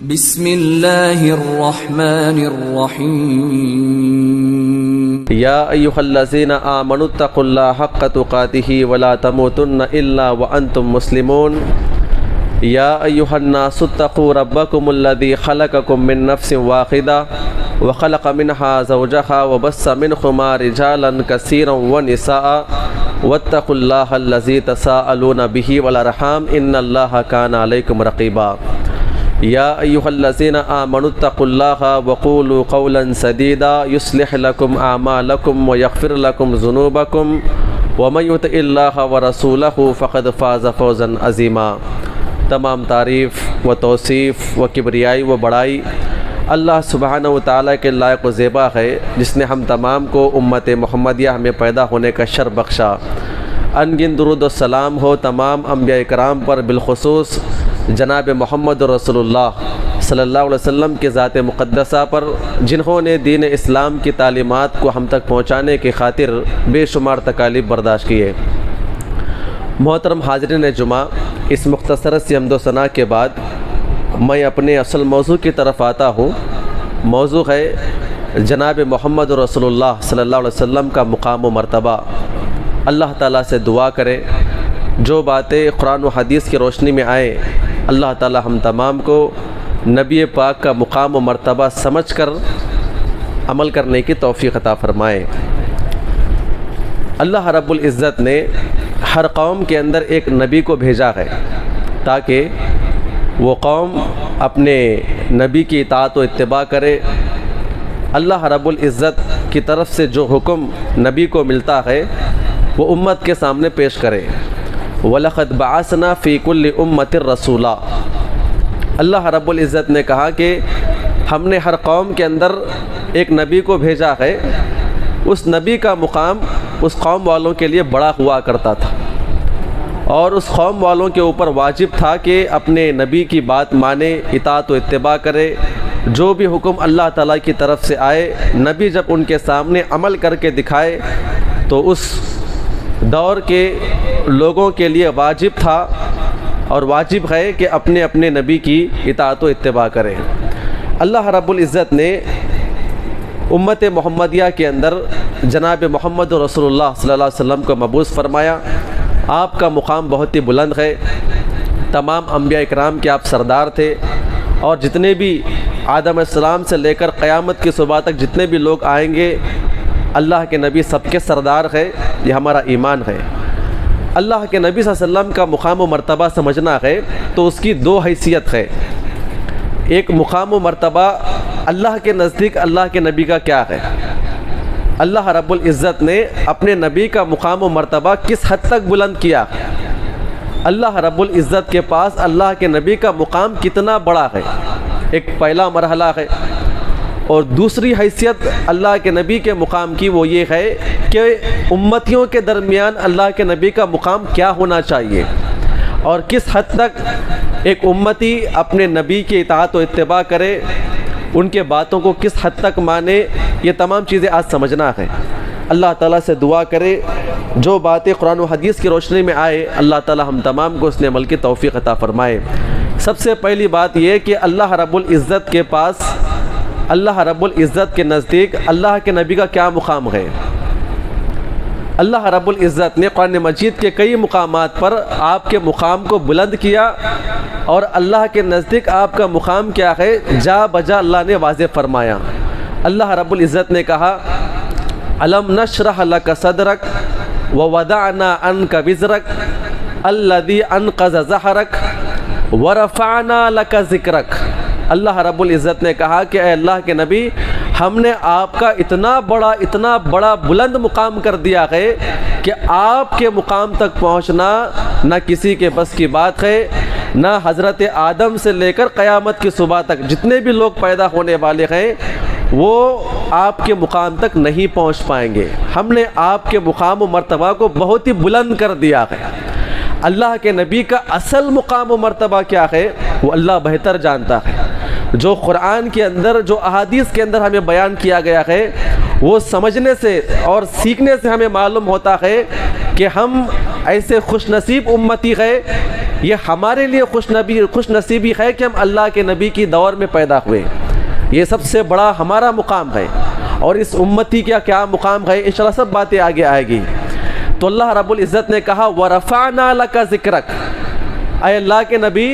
بسم اللہ الرحمن الرحیم یا ایھا الذین آمنوا اتقوا اللہ حق تقاتہ ولا تموتن الا وانتم مسلمون یا ایھا الناس اتقوا ربکم الذی خلقکم من نفس واحدہ وخلق منها زوجها وبث منهما رجالا كثيرا ونساء واتقوا الله الذي تساءلون به والارحام ان الله كان عليكم رقيبا یا ایھا الذین آمنوا اتقوا اللہ وقولوا قولا سدیدا یصلح لکم اعمالکم ویغفر لکم ذنوبکم ومن یطع اللہ ورسولہ فقد فاز فوزا عظیما۔ تمام تعریف و توصیف و کبریائی و بڑائی اللہ سبحانہ و تعالیٰ کے لائق و زیبا ہے، جس نے ہم تمام کو امت محمدیہ میں پیدا ہونے کا شرف بخشا۔ انگن درود و سلام ہو تمام انبیاء کرام پر، بالخصوص جناب محمد رسول اللہ صلی اللہ علیہ وسلم کے ذات مقدسہ پر، جنہوں نے دین اسلام کی تعلیمات کو ہم تک پہنچانے کی خاطر بے شمار تکالیف برداشت کیے۔ محترم حاضرین جمعہ، اس مختصر سی حمد و ثنا کے بعد میں اپنے اصل موضوع کی طرف آتا ہوں۔ موضوع ہے جناب محمد رسول اللہ صلی اللہ علیہ وسلم کا مقام و مرتبہ۔ اللہ تعالیٰ سے دعا کریں جو باتیں قرآن و حدیث کی روشنی میں آئیں، اللہ تعالیٰ ہم تمام کو نبی پاک کا مقام و مرتبہ سمجھ کر عمل کرنے کی توفیق عطا فرمائے۔ اللہ رب العزت نے ہر قوم کے اندر ایک نبی کو بھیجا ہے تاکہ وہ قوم اپنے نبی کی اطاعت و اتباع کرے۔ اللہ رب العزت کی طرف سے جو حکم نبی کو ملتا ہے وہ امت کے سامنے پیش کرے۔ وَلَقَدْ بَعَثْنَا فِي كُلِّ أُمَّةٍ رَسُولًا۔ اللہ رب العزت نے کہا کہ ہم نے ہر قوم کے اندر ایک نبی کو بھیجا ہے، اس نبی کا مقام اس قوم والوں کے لیے بڑا ہوا کرتا تھا، اور اس قوم والوں کے اوپر واجب تھا کہ اپنے نبی کی بات مانے، اطاعت و اتباع کرے۔ جو بھی حکم اللہ تعالیٰ کی طرف سے آئے، نبی جب ان کے سامنے عمل کر کے دکھائے تو اس دور کے لوگوں کے لیے واجب تھا اور واجب ہے کہ اپنے اپنے نبی کی اطاعت و اتباع کریں۔ اللہ رب العزت نے امت محمدیہ کے اندر جناب محمد رسول اللہ صلی اللہ علیہ وسلم کو مبعوث فرمایا۔ آپ کا مقام بہت ہی بلند ہے، تمام انبیاء اکرام کے آپ سردار تھے، اور جتنے بھی آدم علیہ السلام سے لے کر قیامت کی صبح تک جتنے بھی لوگ آئیں گے، اللہ کے نبی سب کے سردار ہے، یہ ہمارا ایمان ہے۔ اللہ کے نبی صلی اللہ علیہ وسلم کا مقام و مرتبہ سمجھنا ہے تو اس کی دو حیثیت ہے۔ ایک مقام و مرتبہ اللہ کے نزدیک اللہ کے نبی کا کیا ہے، اللہ رب العزت نے اپنے نبی کا مقام و مرتبہ کس حد تک بلند کیا، اللہ رب العزت کے پاس اللہ کے نبی کا مقام کتنا بڑا ہے، ایک پہلا مرحلہ ہے۔ اور دوسری حیثیت اللہ کے نبی کے مقام کی وہ یہ ہے کہ امتیوں کے درمیان اللہ کے نبی کا مقام کیا ہونا چاہیے، اور کس حد تک ایک امتی اپنے نبی کی اطاعت و اتباع کرے، ان کے باتوں کو کس حد تک مانے، یہ تمام چیزیں آج سمجھنا ہے۔ اللہ تعالیٰ سے دعا کرے جو باتیں قرآن و حدیث کی روشنی میں آئے، اللہ تعالیٰ ہم تمام کو اس نے عمل کی توفیق عطا فرمائے۔ سب سے پہلی بات یہ کہ اللہ رب العزت کے پاس، اللہ رب العزت کے نزدیک اللہ کے نبی کا کیا مقام ہے۔ اللہ رب العزت نے قرآن مجید کے کئی مقامات پر آپ کے مقام کو بلند کیا، اور اللہ کے نزدیک آپ کا مقام کیا ہے جا بجا اللہ نے واضح فرمایا۔ اللہ رب العزت نے کہا أَلَمْ نَشْرَحْ لَكَ صَدْرَكَ وَوَضَعْنَا عَنْكَ وِزْرَكَ الَّذِي أَنْقَضَ ظَهْرَكَ وَرَفَعْنَا لَكَ ذِكْرَكَ۔ اللہ رب العزت نے کہا کہ اے اللہ کے نبی، ہم نے آپ کا اتنا بڑا بلند مقام کر دیا ہے کہ آپ کے مقام تک پہنچنا نہ کسی کے بس کی بات ہے، نہ حضرت آدم سے لے کر قیامت کی صبح تک جتنے بھی لوگ پیدا ہونے والے ہیں وہ آپ کے مقام تک نہیں پہنچ پائیں گے۔ ہم نے آپ کے مقام و مرتبہ کو بہت ہی بلند کر دیا ہے۔ اللہ کے نبی کا اصل مقام و مرتبہ کیا ہے وہ اللہ بہتر جانتا ہے۔ جو قرآن کے اندر، جو احادیث کے اندر ہمیں بیان کیا گیا ہے، وہ سمجھنے سے اور سیکھنے سے ہمیں معلوم ہوتا ہے کہ ہم ایسے خوش نصیب امتی ہیں یہ ہمارے لیے خوش نصیبی ہے کہ ہم اللہ کے نبی کی دور میں پیدا ہوئے. یہ سب سے بڑا ہمارا مقام ہے. اور اس امتی کا کیا مقام ہے انشاءاللہ سب باتیں آگے آئے گی. تو اللہ رب العزت نے کہا وَرَفَعْنَا لَكَ ذِكْرَكَ، اے اللہ کے نبی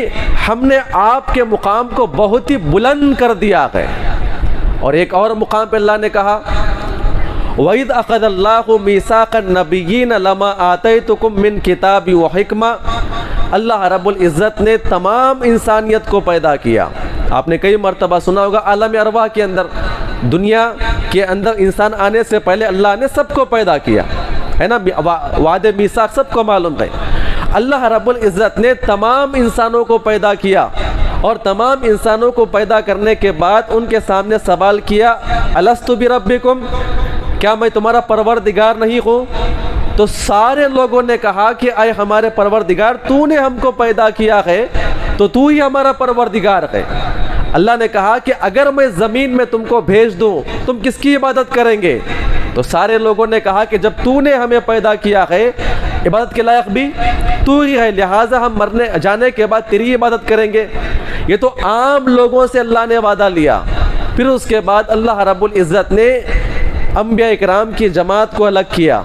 ہم نے آپ کے مقام کو بہت ہی بلند کر دیا ہے. اور ایک اور مقام پہ اللہ نے کہا وَإِذْ أَخَذَ اللَّهُ مِيثَاقَ النَّبِيِّينَ لَمَا آتَيْتُكُم مِّن كِتَابٍ وَحِكْمَةٍ. اللہ رب العزت نے تمام انسانیت کو پیدا کیا. آپ نے کئی مرتبہ سنا ہوگا عالم ارواح کے اندر، دنیا کے اندر انسان آنے سے پہلے اللہ نے سب کو پیدا کیا ہے نا. وعدے میثاق سب کو معلوم ہے. اللہ رب العزت نے تمام انسانوں کو پیدا کیا اور تمام انسانوں کو پیدا کرنے کے بعد ان کے سامنے سوال کیا الست بربکم، کیا میں تمہارا پروردگار نہیں ہوں؟ تو سارے لوگوں نے کہا کہ اے ہمارے پروردگار تو نے ہم کو پیدا کیا ہے تو تو ہی ہمارا پروردگار ہے. اللہ نے کہا کہ اگر میں زمین میں تم کو بھیج دوں تم کس کی عبادت کریں گے؟ تو سارے لوگوں نے کہا کہ جب تو نے ہمیں پیدا کیا ہے عبادت کے لائق بھی تو ہی ہے، لہٰذا ہم مرنے جانے کے بعد تیری عبادت کریں گے. یہ تو عام لوگوں سے اللہ نے وعدہ لیا. پھر اس کے بعد اللہ رب العزت نے انبیاء اکرام کی جماعت کو الگ کیا.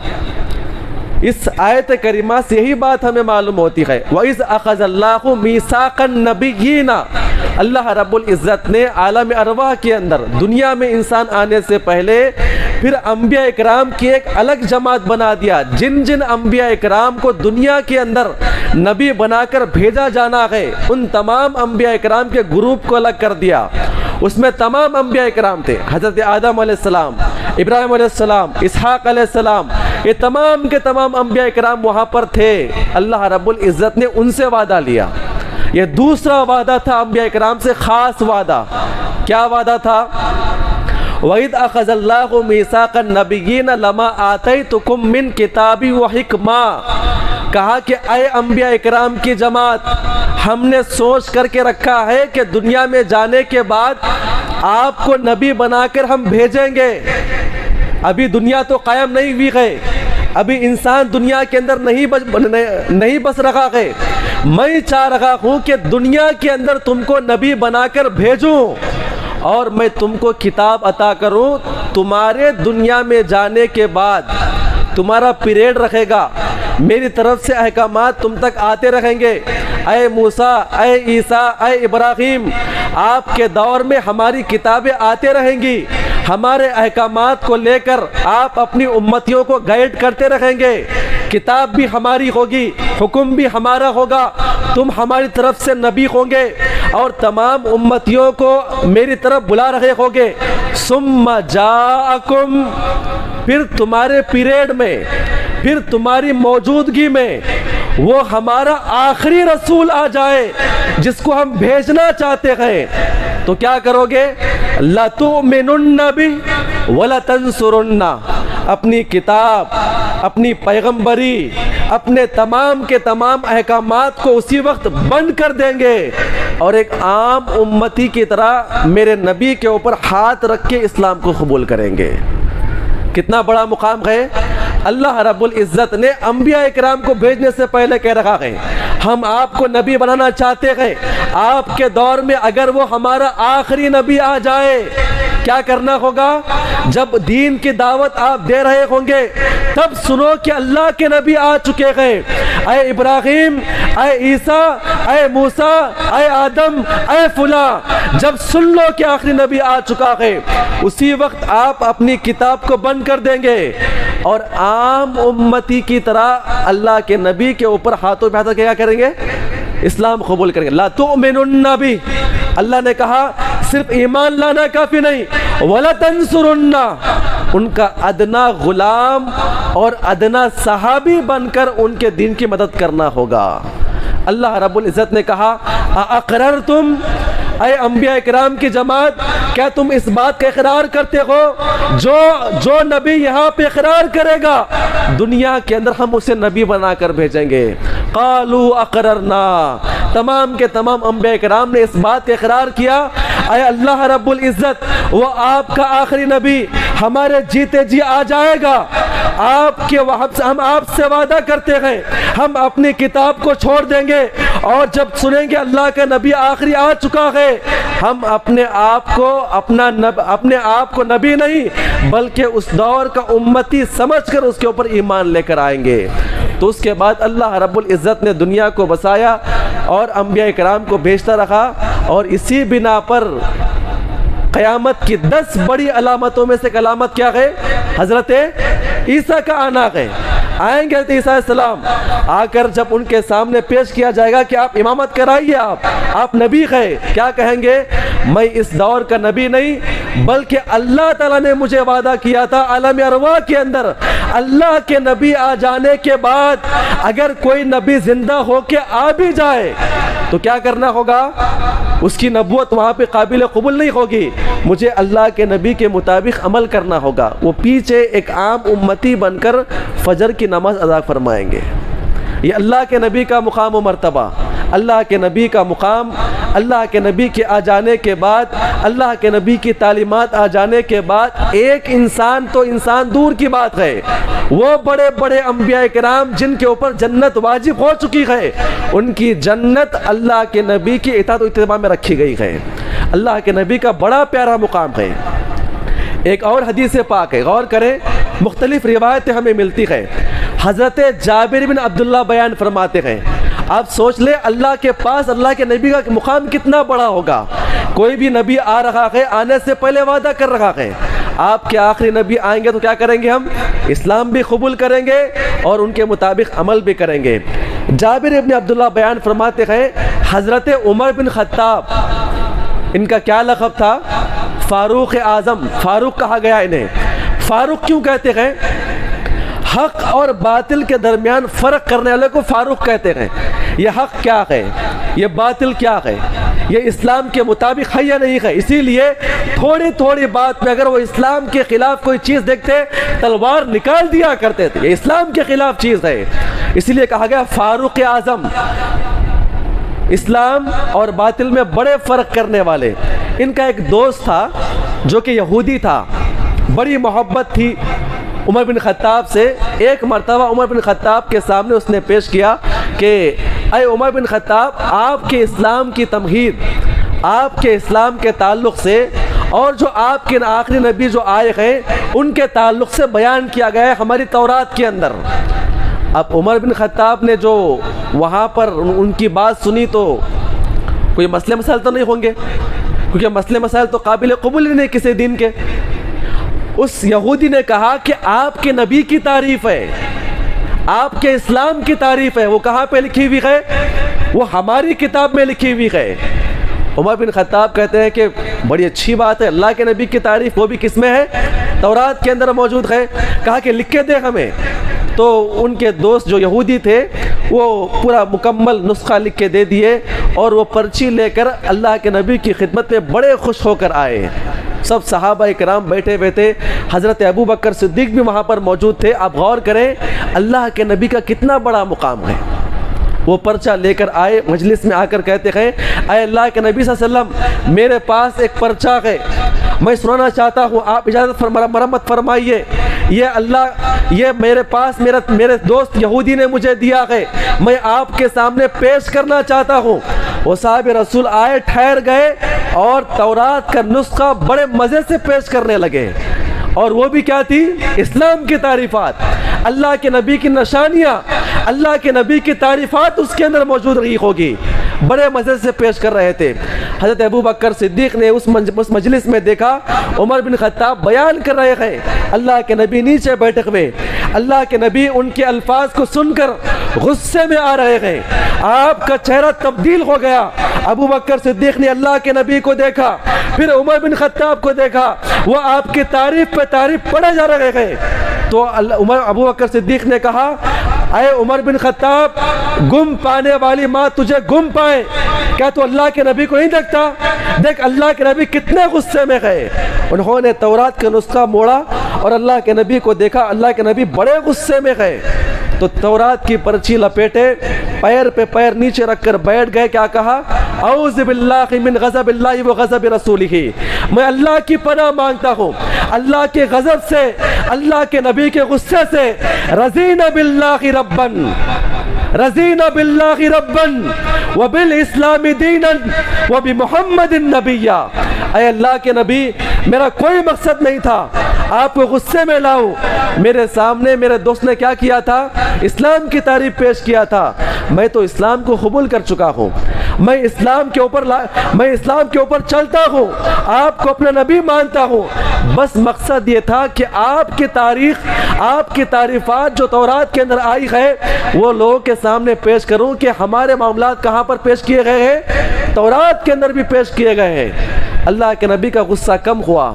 اس آیت کریمہ سے یہی بات ہمیں معلوم ہوتی ہے وَإِذْ أَخَذَ اللَّهُ مِيثَاقَ النَّبِيِّينَ. اللہ رب العزت نے عالم ارواح کے اندر دنیا میں انسان آنے سے پہلے پھر انبیاء اکرام کی ایک الگ جماعت بنا دیا. جن انبیاء اکرام کو دنیا کے اندر نبی بنا کر بھیجا جانا ہے ان تمام انبیاء اکرام کے گروپ کو الگ کر دیا. اس میں تمام انبیاء اکرام تھے، حضرت آدم علیہ السلام، ابراہیم علیہ السلام، اسحاق علیہ السلام، یہ تمام کے تمام انبیاء اکرام وہاں پر تھے. اللہ رب العزت نے ان سے وعدہ لیا. یہ دوسرا وعدہ تھا انبیاء اکرام سے، خاص وعدہ. کیا وعدہ تھا؟ وَإِذْ أَخَذَ اللَّهُ مِيثَاقَ النَّبِيِّينَ لَمَا آتَيْتُكُم مِّن كِتَابٍ وَحِكْمَةٍ. کہا کہ اے انبیاء اکرام کی جماعت ہم نے سوچ کر کے رکھا ہے کہ دنیا میں جانے کے بعد آپ کو نبی بنا کر ہم بھیجیں گے. ابھی دنیا تو قائم نہیں ہوئی ہے، ابھی انسان دنیا کے اندر نہیں بس رہا ہے. میں چاہ رہا ہوں کہ دنیا کے اندر تم کو نبی بنا کر بھیجوں اور میں تم کو کتاب عطا کروں. تمہارے دنیا میں جانے کے بعد تمہارا پیریڈ رہے گا، میری طرف سے احکامات تم تک آتے رہیں گے. اے موسیٰ، اے عیسیٰ، اے ابراہیم، آپ کے دور میں ہماری کتابیں آتے رہیں گی. ہمارے احکامات کو لے کر آپ اپنی امتیوں کو گائیڈ کرتے رہیں گے. کتاب بھی ہماری ہوگی، حکم بھی ہمارا ہوگا، تم ہماری طرف سے نبی ہوں گے اور تمام امتیوں کو میری طرف بلا رہے ہوگے. ثم جاءکم، پھر تمہارے پیریڈ میں، پھر تمہاری موجودگی میں وہ ہمارا آخری رسول آ جائے جس کو ہم بھیجنا چاہتے ہیں تو کیا کرو گے؟ لَتُؤْمِنُنَّ بِهِ وَلَتَنْصُرُنَّ. اپنی کتاب، اپنی پیغمبری، اپنے تمام کے تمام احکامات کو اسی وقت بند کر دیں گے اور ایک عام امتی کی طرح میرے نبی کے اوپر ہاتھ رکھ کے اسلام کو قبول کریں گے. کتنا بڑا مقام ہے. اللہ رب العزت نے انبیاء اکرام کو بھیجنے سے پہلے کہہ رہا ہے ہم آپ کو نبی بنانا چاہتے ہیں. آپ کے دور میں اگر وہ ہمارا آخری نبی آ جائے کیا کرنا ہوگا؟ جب دین کی دعوت آپ دے رہے ہوں گے تب سنو کہ اللہ کے نبی آ چکے ہیں. اے ابراہیم، اے عیسیٰ، اے موسیٰ، اے آدم، اے فلاں. جب سن لو کہ آخری نبی آ چکا ہے اسی وقت آپ اپنی کتاب کو بند کر دیں گے اور عام امتی کی طرح اللہ کے نبی کے اوپر ہاتھوں پہ ہاتھ کیا کریں گے؟ اسلام قبول کریں گے. لا تؤمنن بھی اللہ نے کہا صرف ایمان لانا کافی نہیں، ولا تنصرن، ان کا ادنا غلام اور ادنا صحابی بن کر ان کے دین کی مدد کرنا ہوگا. اللہ رب العزت نے کہا اقررتم، اے انبیاء اکرام کی جماعت کیا تم اس بات کا اقرار کرتے ہو جو نبی یہاں پہ اقرار کرے گا دنیا کے اندر ہم اسے نبی بنا کر بھیجیں گے؟ قالوا اقررنا، تمام کے تمام انبیاء اکرام نے اس بات کا اقرار کیا اے اللہ رب العزت وہ آپ کا آخری نبی ہمارے جیتے جی آ جائے گا۔ ہم آپ سے وعدہ کرتے ہیں ہم اپنی کتاب کو چھوڑ دیں گے، اور جب سنیں گے اللہ کا نبی آخری آ چکا ہے، ہم اپنے آپ کو نبی نہیں بلکہ اس دور کا امتی سمجھ کر اس کے اوپر ایمان لے کر آئیں گے۔ تو اس کے بعد اللہ رب العزت نے دنیا کو بسایا اور انبیاء کرام کو بھیجتا رہا، اور اسی بنا پر قیامت کی 10 بڑی علامتوں میں سے ایک علامت کیا ہے؟ حضرت عیسیٰ کا آنا ہے۔ آئیں گے حضرت عیسیٰ علیہ السلام، آ کر جب ان کے سامنے پیش کیا جائے گا کہ آپ امامت کرائیے، آپ نبی ہیں، کیا کہیں گے؟ میں اس دور کا نبی نہیں بلکہ اللہ تعالیٰ نے مجھے وعدہ کیا تھا عالم ارواح کے اندر، اللہ کے نبی آ جانے کے بعد اگر کوئی نبی زندہ ہو کے آ بھی جائے تو کیا کرنا ہوگا؟ اس کی نبوت وہاں پہ قابل قبول نہیں ہوگی، مجھے اللہ کے نبی کے مطابق عمل کرنا ہوگا۔ وہ پیچھے ایک عام امتی بن کر فجر کی نماز ادا فرمائیں گے۔ یہ اللہ کے نبی کا مقام و مرتبہ، اللہ کے نبی کا مقام، اللہ کے نبی کے آ جانے کے بعد، اللہ کے نبی کی تعلیمات آ جانے کے بعد ایک انسان تو انسان دور کی بات ہے، وہ بڑے بڑے انبیاء کرام جن کے اوپر جنت واجب ہو چکی ہے، ان کی جنت اللہ کے نبی کی اطاعت و اتباع میں رکھی گئی ہے۔ اللہ کے نبی کا بڑا پیارا مقام ہے۔ ایک اور حدیث پاک ہے، غور کریں، مختلف روایتیں ہمیں ملتی ہیں۔ حضرت جابر بن عبداللہ بیان فرماتے ہیں، آپ سوچ لیں اللہ کے پاس اللہ کے نبی کا مقام کتنا بڑا ہوگا۔ کوئی بھی نبی آ رہا ہے، آنے سے پہلے وعدہ کر رہا ہے آپ کے آخری نبی آئیں گے تو کیا کریں گے؟ ہم اسلام بھی قبول کریں گے اور ان کے مطابق عمل بھی کریں گے۔ جابر بن عبداللہ بیان فرماتے ہیں، حضرت عمر بن خطاب، ان کا کیا لقب تھا؟ فاروق اعظم، فاروق کہا گیا انہیں۔ فاروق کیوں کہتے ہیں؟ حق اور باطل کے درمیان فرق کرنے والے کو فاروق کہتے ہیں۔ یہ حق کیا ہے، یہ باطل کیا ہے، یہ اسلام کے مطابق ہے یا نہیں ہے، اسی لیے تھوڑی تھوڑی بات میں اگر وہ اسلام کے خلاف کوئی چیز دیکھتے تلوار نکال دیا کرتے تھے، یہ اسلام کے خلاف چیز ہے، اسی لیے کہا گیا فاروق اعظم۔ اسلام اور باطل میں بڑے فرق کرنے والے۔ ان کا ایک دوست تھا جو کہ یہودی تھا، بڑی محبت تھی عمر بن خطاب سے۔ ایک مرتبہ عمر بن خطاب کے سامنے اس نے پیش کیا کہ اے عمر بن خطاب، آپ کے اسلام کی تمہید، آپ کے اسلام کے تعلق سے اور جو آپ کے آخری نبی جو آئے ہیں ان کے تعلق سے بیان کیا گیا ہے ہماری تورات کے اندر۔ اب عمر بن خطاب نے جو وہاں پر ان کی بات سنی تو کوئی مسئلے مسائل تو نہیں ہوں گے، کیونکہ مسئلے مسائل تو قابل قبول نہیں کسی دین کے۔ اس یہودی نے کہا کہ آپ کے نبی کی تعریف ہے، آپ کے اسلام کی تعریف ہے، وہ کہاں پہ لکھی ہوئی ہے؟ وہ ہماری کتاب میں لکھی ہوئی ہے۔ عمر بن خطاب کہتے ہیں کہ بڑی اچھی بات ہے، اللہ کے نبی کی تعریف وہ بھی کس میں ہے؟ تورات کے اندر موجود ہے۔ کہا کہ لکھ کے دے ہمیں۔ تو ان کے دوست جو یہودی تھے وہ پورا مکمل نسخہ لکھ کے دے دیے، اور وہ پرچی لے کر اللہ کے نبی کی خدمت میں بڑے خوش ہو کر آئے۔ سب صحابہ کرام بیٹھے ہوئے تھے، حضرت ابو بکر صدیق بھی وہاں پر موجود تھے۔ آپ غور کریں اللہ کے نبی کا کتنا بڑا مقام ہے۔ وہ پرچہ لے کر آئے، مجلس میں آ کر کہتے ہیں اے اللہ کے نبی صلی اللہ علیہ وسلم، میرے پاس ایک پرچہ ہے، میں سنانا چاہتا ہوں، آپ اجازت مرمت فرمائیے۔ یہ میرے پاس میرے دوست یہودی نے مجھے دیا ہے، میں آپ کے سامنے پیش کرنا چاہتا ہوں۔ وہ صاحب رسول آئے، ٹھہر گئے اور تورات کا نسخہ بڑے مزے سے پیش کرنے لگے، اور وہ بھی کیا تھی؟ اسلام کی تعریفات، اللہ کے نبی کی نشانیاں، اللہ کے نبی کی تعریفات اس کے اندر موجود رہی ہوگی، بڑے مزے سے پیش کر رہے تھے۔ حضرت ابو بکر صدیق نے اس مجلس میں دیکھا عمر بن خطاب بیان کر رہے ہیں، اللہ کے نبی نیچے بیٹھے ہوئے، اللہ کے نبی ان کے الفاظ کو سن کر غصے میں آ رہے ہیں، آپ کا چہرہ تبدیل ہو گیا۔ ابو بکر صدیق نے اللہ کے نبی کو دیکھا، پھر عمر بن خطاب کو دیکھا، وہ آپ کی تعریف پہ تعریف پڑھے جا رہے ہیں۔ تو ابو بکر صدیق نے کہا اے عمر بن خطاب، گم پانے والی ماں تجھے گم پائے، کیا تو اللہ کے نبی کو نہیں دیکھتا؟ دیکھ اللہ کے نبی کتنے غصے میں گئے۔ انہوں نے تورات کا نسخہ موڑا اور اللہ کے نبی کو دیکھا، اللہ کے نبی بڑے غصے میں گئے۔ تو تورات کی پرچی لپیٹے، پیر پہ پیر نیچے رکھ کر بیٹھ گئے. کیا کہا؟ اعوذ باللہ من غضب اللہ و غضب رسولہ، میں اللہ کی پناہ مانگتا ہوں اللہ کے غضب سے، اللہ کے نبی کے غصے سے. رضینا باللہ ربن، رضینا باللہ ربن وبالاسلام دینا وبمحمد نبیا. اے اللہ کے نبی، میرا کوئی مقصد نہیں تھا آپ کو غصے میں لاؤں. میرے سامنے میرے دوست نے کیا کیا تھا؟ اسلام کی تعریف پیش کیا تھا. میں تو اسلام کو قبول کر چکا ہوں، میں اسلام کے اوپر چلتا ہوں، آپ کو اپنا نبی مانتا ہوں. بس مقصد یہ تھا کہ آپ کی تاریخ، آپ کی تعریفات جو تورات کے اندر آئی ہے وہ لوگوں کے سامنے پیش کروں کہ ہمارے معاملات کہاں پر پیش کیے گئے ہیں؟ تورات کے اندر بھی پیش کیے گئے ہیں. اللہ کے نبی کا غصہ کم ہوا.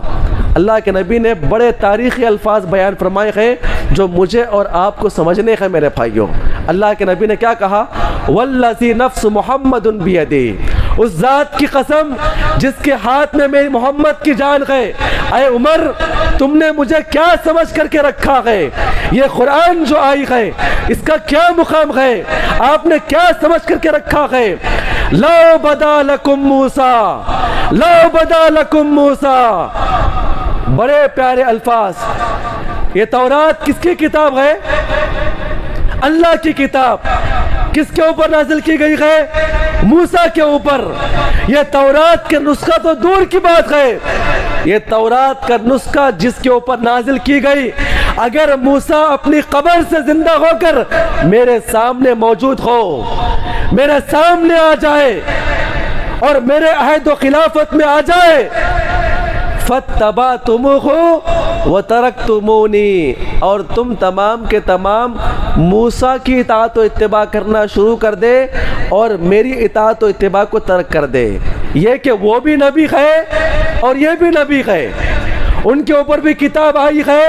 اللہ کے نبی نے بڑے تاریخی الفاظ بیان فرمائے ہیں جو مجھے اور آپ کو سمجھنے ہیں میرے بھائیوں. اللہ کے نبی نے کیا کہا؟ والذی نفس محمد بیدی، اس ذات کی قسم جس کے ہاتھ میں میری محمد کی جان ہے. اے عمر، تم نے مجھے کیا سمجھ کر کے رکھا ہے؟ یہ قرآن جو آئی ہے اس کا کیا مقام ہے؟ آپ نے کیا سمجھ کر کے رکھا ہے؟ لو بدا لکم موسیٰ، لو بدا لکم موسیٰ. بڑے پیارے الفاظ. یہ تورات کس کی کتاب ہے؟ اللہ کی کتاب. کس کے اوپر نازل کی گئی ہے؟ موسیٰ کے اوپر. یہ تورات کے نسخہ تو دور کی بات ہے، یہ تورات کا نسخہ جس کے اوپر نازل کی گئی، اگر موسیٰ اپنی قبر سے زندہ ہو کر میرے سامنے موجود ہو، میرے سامنے آ جائے اور میرے عہد و خلافت میں آ جائے، فَاتَّبَعْتُمُوهُ وَتَرَكْتُمُونِي، اور تم تمام کے تمام موسیٰ کی اطاعت و اتباع کرنا شروع کر دے اور میری اطاعت و اتباع کو ترک کر دے. یہ کہ وہ بھی نبی ہے اور یہ بھی نبی ہے، ان کے اوپر بھی کتاب آئی ہے،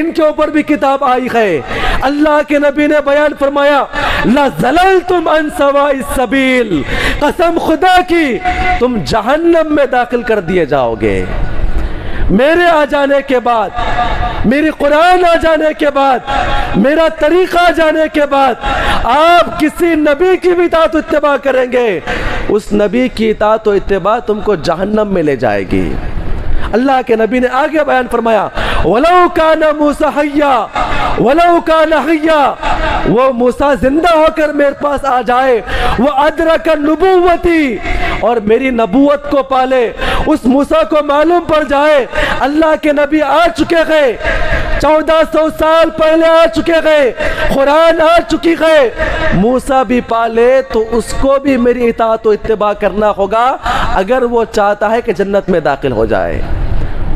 ان کے اوپر بھی کتاب آئی ہے. اللہ کے نبی نے بیان فرمایا لَزَلَلْتُمْ عَنْ سَوَاءِ السَّبِيلِ، قسم خدا کی تم جہنم میں داخل کر دیے جاؤ گے. میرے آ جانے کے بعد، میری قرآن آ جانے کے بعد، میرا طریقہ آ جانے کے بعد آپ کسی نبی کی بھی اطاعت و اتباع کریں گے، اس نبی کی اطاعت و اتباع تم کو جہنم میں لے جائے گی. اللہ کے نبی نے آگے بیان فرمایا وَلَوْ كَانَ مُوسَىٰ حَيًّا وَلَوْ كَانَ حَيًّا، وہ موسیٰ زندہ ہو کر میرے پاس آ جائے، وَأَدْرَكَ نُبُوَّتِي، اور میری نبوت کو پالے، اس موسیٰ کو معلوم پڑ جائے اللہ کے نبی آ چکے گئے، 1400 سال پہلے آ چکے گئے، قرآن آ چکی ہے، موسیٰ بھی پالے تو اس کو بھی میری اطاعت و اتباع کرنا ہوگا اگر وہ چاہتا ہے کہ جنت میں داخل ہو جائے.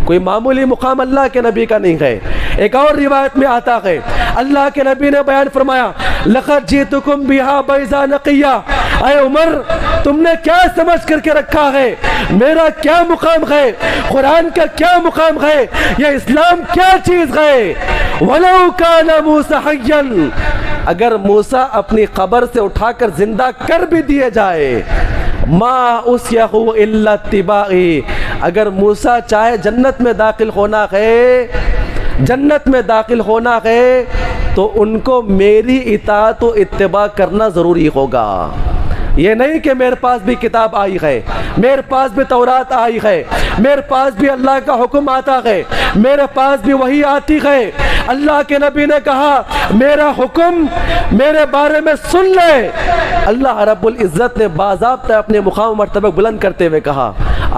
کوئی معمولی مقام اللہ کے نبی کا نہیں ہے. ایک اور روایت میں آتا ہے اللہ کے نبی نے بیان فرمایا لَقَدْ جِئْتُكُمْ بِهَا بَيْضَاءَ نَقِيَّةً، اے عمر تم نے کیا سمجھ کر کے رکھا ہے؟ میرا کیا مقام ہے؟ قرآن کا کیا مقام ہے؟ یہ اسلام کیا چیز ہے؟ وَلَوْ كَانَ مُوسَىٰ حَيًّا، اگر موسیٰ اپنی قبر سے اٹھا کر زندہ کر بھی دیے جائے، مَا أُسْيَهُ إِلَّا اتِّبَاعِي، اگر موسیٰ چاہے جنت میں داخل ہونا ہے، جنت میں داخل ہونا ہے تو ان کو میری اطاعت و اتباع کرنا ضروری ہوگا. یہ نہیں کہ میرے پاس بھی کتاب آئی ہے، میرے پاس بھی تورات آئی ہے، میرے پاس بھی اللہ کا حکم آتا ہے، میرے پاس بھی وحی آتی ہے. اللہ کے نبی نے کہا میرا حکم میرے بارے میں سن لے. اللہ رب العزت نے باضابطہ اپنے مقام مرتبہ بلند کرتے ہوئے کہا.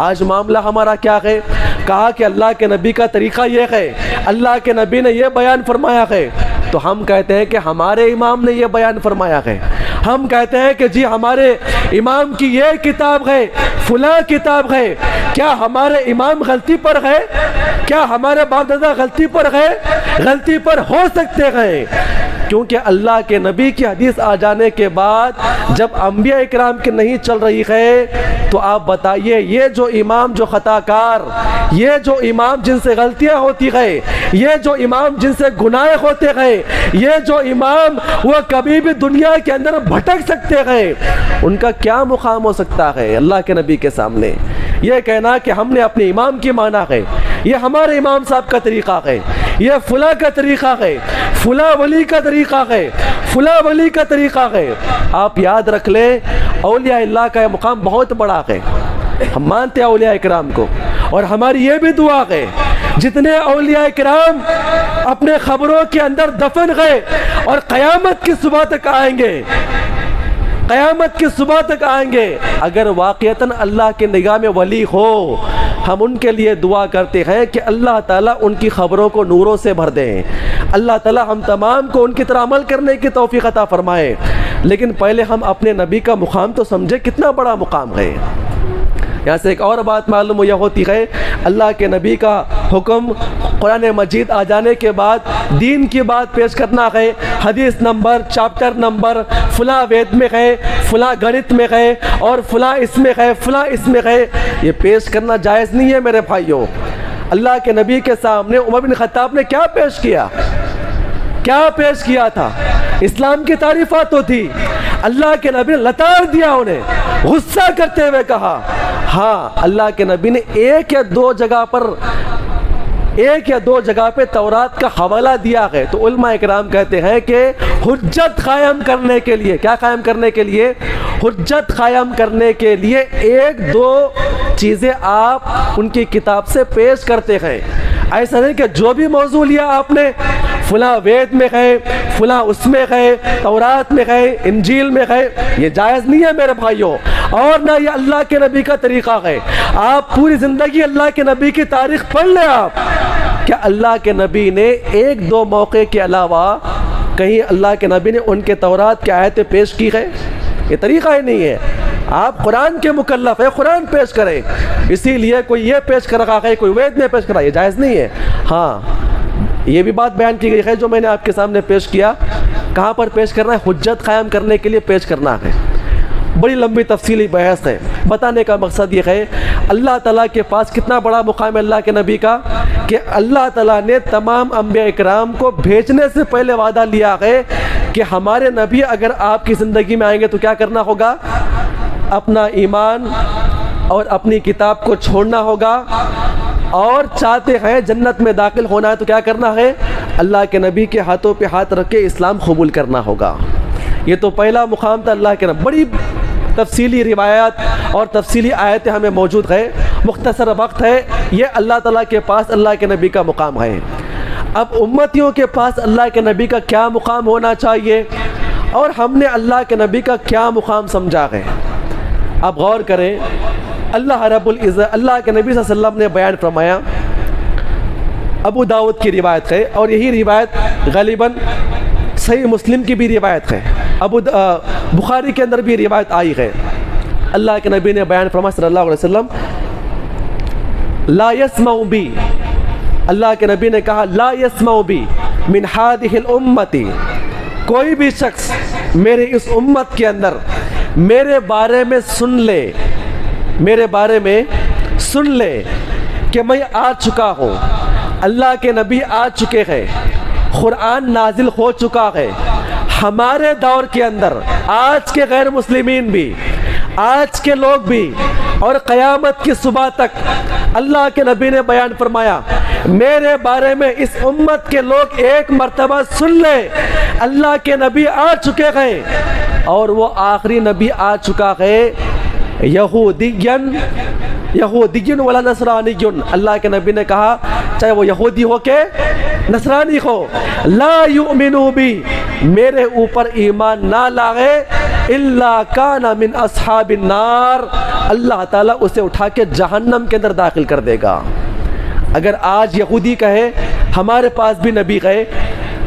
آج معاملہ ہمارا کیا ہے؟ کہا کہ اللہ کے نبی کا طریقہ یہ ہے، اللہ کے نبی نے یہ بیان فرمایا ہے، تو ہم کہتے ہیں کہ ہمارے امام نے یہ بیان فرمایا ہے. ہم کہتے ہیں کہ جی ہمارے امام کی یہ کتاب ہے، فلاں کتاب ہے. کیا ہمارے امام غلطی پر ہے؟ کیا ہمارے باپ دادا غلطی پر ہے؟ غلطی پر ہو سکتے ہیں، کیونکہ اللہ کے نبی کی حدیث آ جانے کے بعد جب انبیاء اکرام کی نہیں چل رہی ہے تو آپ بتائیے یہ جو امام جو خطا کار، یہ جو امام جن سے غلطیاں ہوتی ہیں، یہ جو امام جن سے گناہ ہوتے ہیں، یہ جو امام وہ کبھی بھی دنیا کے اندر بھٹک سکتے ہیں، ان کا کیا مقام ہو سکتا ہے اللہ کے نبی کے سامنے؟ یہ کہنا کہ ہم نے اپنے امام کی مانا ہے، یہ ہمارے امام صاحب کا طریقہ ہے، یہ فلاں کا طریقہ ہے، فلاں ولی کا طریقہ ہے، فلاں ولی کا طریقہ ہے. آپ یاد رکھ لیں اولیاء اللہ کا یہ مقام بہت بڑا ہے. ہم مانتے ہیں اولیاء اکرام کو، اور ہماری یہ بھی دعا ہے جتنے اولیاء اکرام اپنے قبروں کے اندر دفن گئے اور قیامت کی صبح تک آئیں گے، قیامت کی صبح تک آئیں گے، اگر واقعتاً اللہ کی نگاہ میں ولی ہو، ہم ان کے لیے دعا کرتے ہیں کہ اللہ تعالیٰ ان کی خبروں کو نوروں سے بھر دیں. اللہ تعالیٰ ہم تمام کو ان کی طرح عمل کرنے کی توفیق عطا فرمائے. لیکن پہلے ہم اپنے نبی کا مقام تو سمجھے کتنا بڑا مقام ہے. یہاں سے ایک اور بات معلوم یہ ہوتی ہے، اللہ کے نبی کا حکم قرآن مجید آ جانے کے بعد دین کی بات پیش کرنا ہے، حدیث نمبر، چاپٹر نمبر، فلاں وید میں ہے، فلاں گنت میں ہے، اور فلاں اس میں ہے، فلاں اس میں ہے، یہ پیش کرنا جائز نہیں ہے میرے بھائیوں. اللہ کے نبی کے سامنے عمر بن خطاب نے کیا پیش کیا؟ کیا پیش کیا تھا؟ اسلام کی تعریفات تو تھی. اللہ کے نبی نے لتاڑ دیا، انہیں غصہ کرتے ہوئے کہا. ہاں اللہ کے نبی نے ایک یا دو جگہ پہ تورات کا حوالہ دیا ہے. تو علماء اکرام کہتے ہیں کہ حجت قائم کرنے کے لیے، کیا قائم کرنے کے لیے؟ حجت قائم کرنے کے لیے ایک دو چیزیں آپ ان کی کتاب سے پیش کرتے ہیں. ایسا نہیں کہ جو بھی موضوع لیا آپ نے، فلاں وید میں ہے، فلاں اس میں ہے، تورات میں ہے، انجیل میں ہے، یہ جائز نہیں ہے میرے بھائیوں. اور نہ یہ اللہ کے نبی کا طریقہ ہے. آپ پوری زندگی اللہ کے نبی کی تاریخ پڑھ لیں. آپ کیا اللہ کے نبی نے ایک دو موقع کے علاوہ کہیں اللہ کے نبی نے ان کے تورات کی آیتیں پیش کی ہے؟ یہ طریقہ ہی نہیں ہے. آپ قرآن کے مکلف ہے، قرآن پیش کریں. اسی لیے کوئی یہ پیش کر رہا ہے، کوئی وید میں پیش کر رہا ہے، یہ جائز نہیں ہے. ہاں یہ بھی بات بیان کی گئی ہے جو میں نے آپ کے سامنے پیش کیا. کہاں پر پیش کرنا ہے؟ حجت قائم کرنے کے لیے پیش کرنا ہے. بڑی لمبی تفصیلی بحث ہے. بتانے کا مقصد یہ ہے اللہ تعالیٰ کے پاس کتنا بڑا مقام ہے اللہ کے نبی کا، کہ اللہ تعالیٰ نے تمام انبیاء اکرام کو بھیجنے سے پہلے وعدہ لیا ہے کہ ہمارے نبی اگر آپ کی زندگی میں آئیں گے تو کیا کرنا ہوگا؟ اپنا ایمان اور اپنی کتاب کو چھوڑنا ہوگا، اور چاہتے ہیں جنت میں داخل ہونا ہے تو کیا کرنا ہے؟ اللہ کے نبی کے ہاتھوں پہ ہاتھ رکھ کے اسلام قبول کرنا ہوگا. یہ تو پہلا مقام تھا اللہ کے نبی. بڑی تفصیلی روایات اور تفصیلی آیتیں ہمیں موجود ہے. مختصر وقت ہے، یہ اللہ تعالیٰ کے پاس اللہ کے نبی کا مقام ہے. اب امتیوں کے پاس اللہ کے نبی کا کیا مقام ہونا چاہیے، اور ہم نے اللہ کے نبی کا کیا مقام سمجھا ہے. اب غور کریں، اللہ رب العزت اللہ کے نبی صلی اللہ علیہ وسلم نے بیان فرمایا. ابو داؤد کی روایت ہے، اور یہی روایت غالباً صحیح مسلم کی بھی روایت ہے، بخاری کے اندر بھی روایت آئی ہے. اللہ کے نبی نے بیان فرمایا صلی اللہ علیہ وسلم، لا يسمع بی، اللہ کے نبی نے کہا لا يسمع بی من هذه الامة، کوئی بھی شخص میرے اس امت کے اندر میرے بارے میں سن لے، میرے بارے میں سن لے کہ میں آ چکا ہوں، اللہ کے نبی آ چکے ہیں، قرآن نازل ہو چکا ہے. ہمارے دور کے اندر آج کے غیر مسلمین بھی، آج کے لوگ بھی، اور قیامت کی صبح تک اللہ کے نبی نے بیان فرمایا میرے بارے میں اس امت کے لوگ ایک مرتبہ سن لے، اللہ کے نبی آ چکے ہیں، اور وہ آخری نبی آ چکا ہے، یہودین ولا نصرانیون. اللہ کے نبی نے کہا چاہے وہ یہودی ہو کے نصرانی ہو، لا یؤمنو بی، میرے اوپر ایمان نہ لائے، الا کان من اصحاب النار، اللہ تعالیٰ اسے اٹھا کے جہنم کے اندر داخل کر دے گا. اگر آج یہودی کہے ہمارے پاس بھی نبی گئے،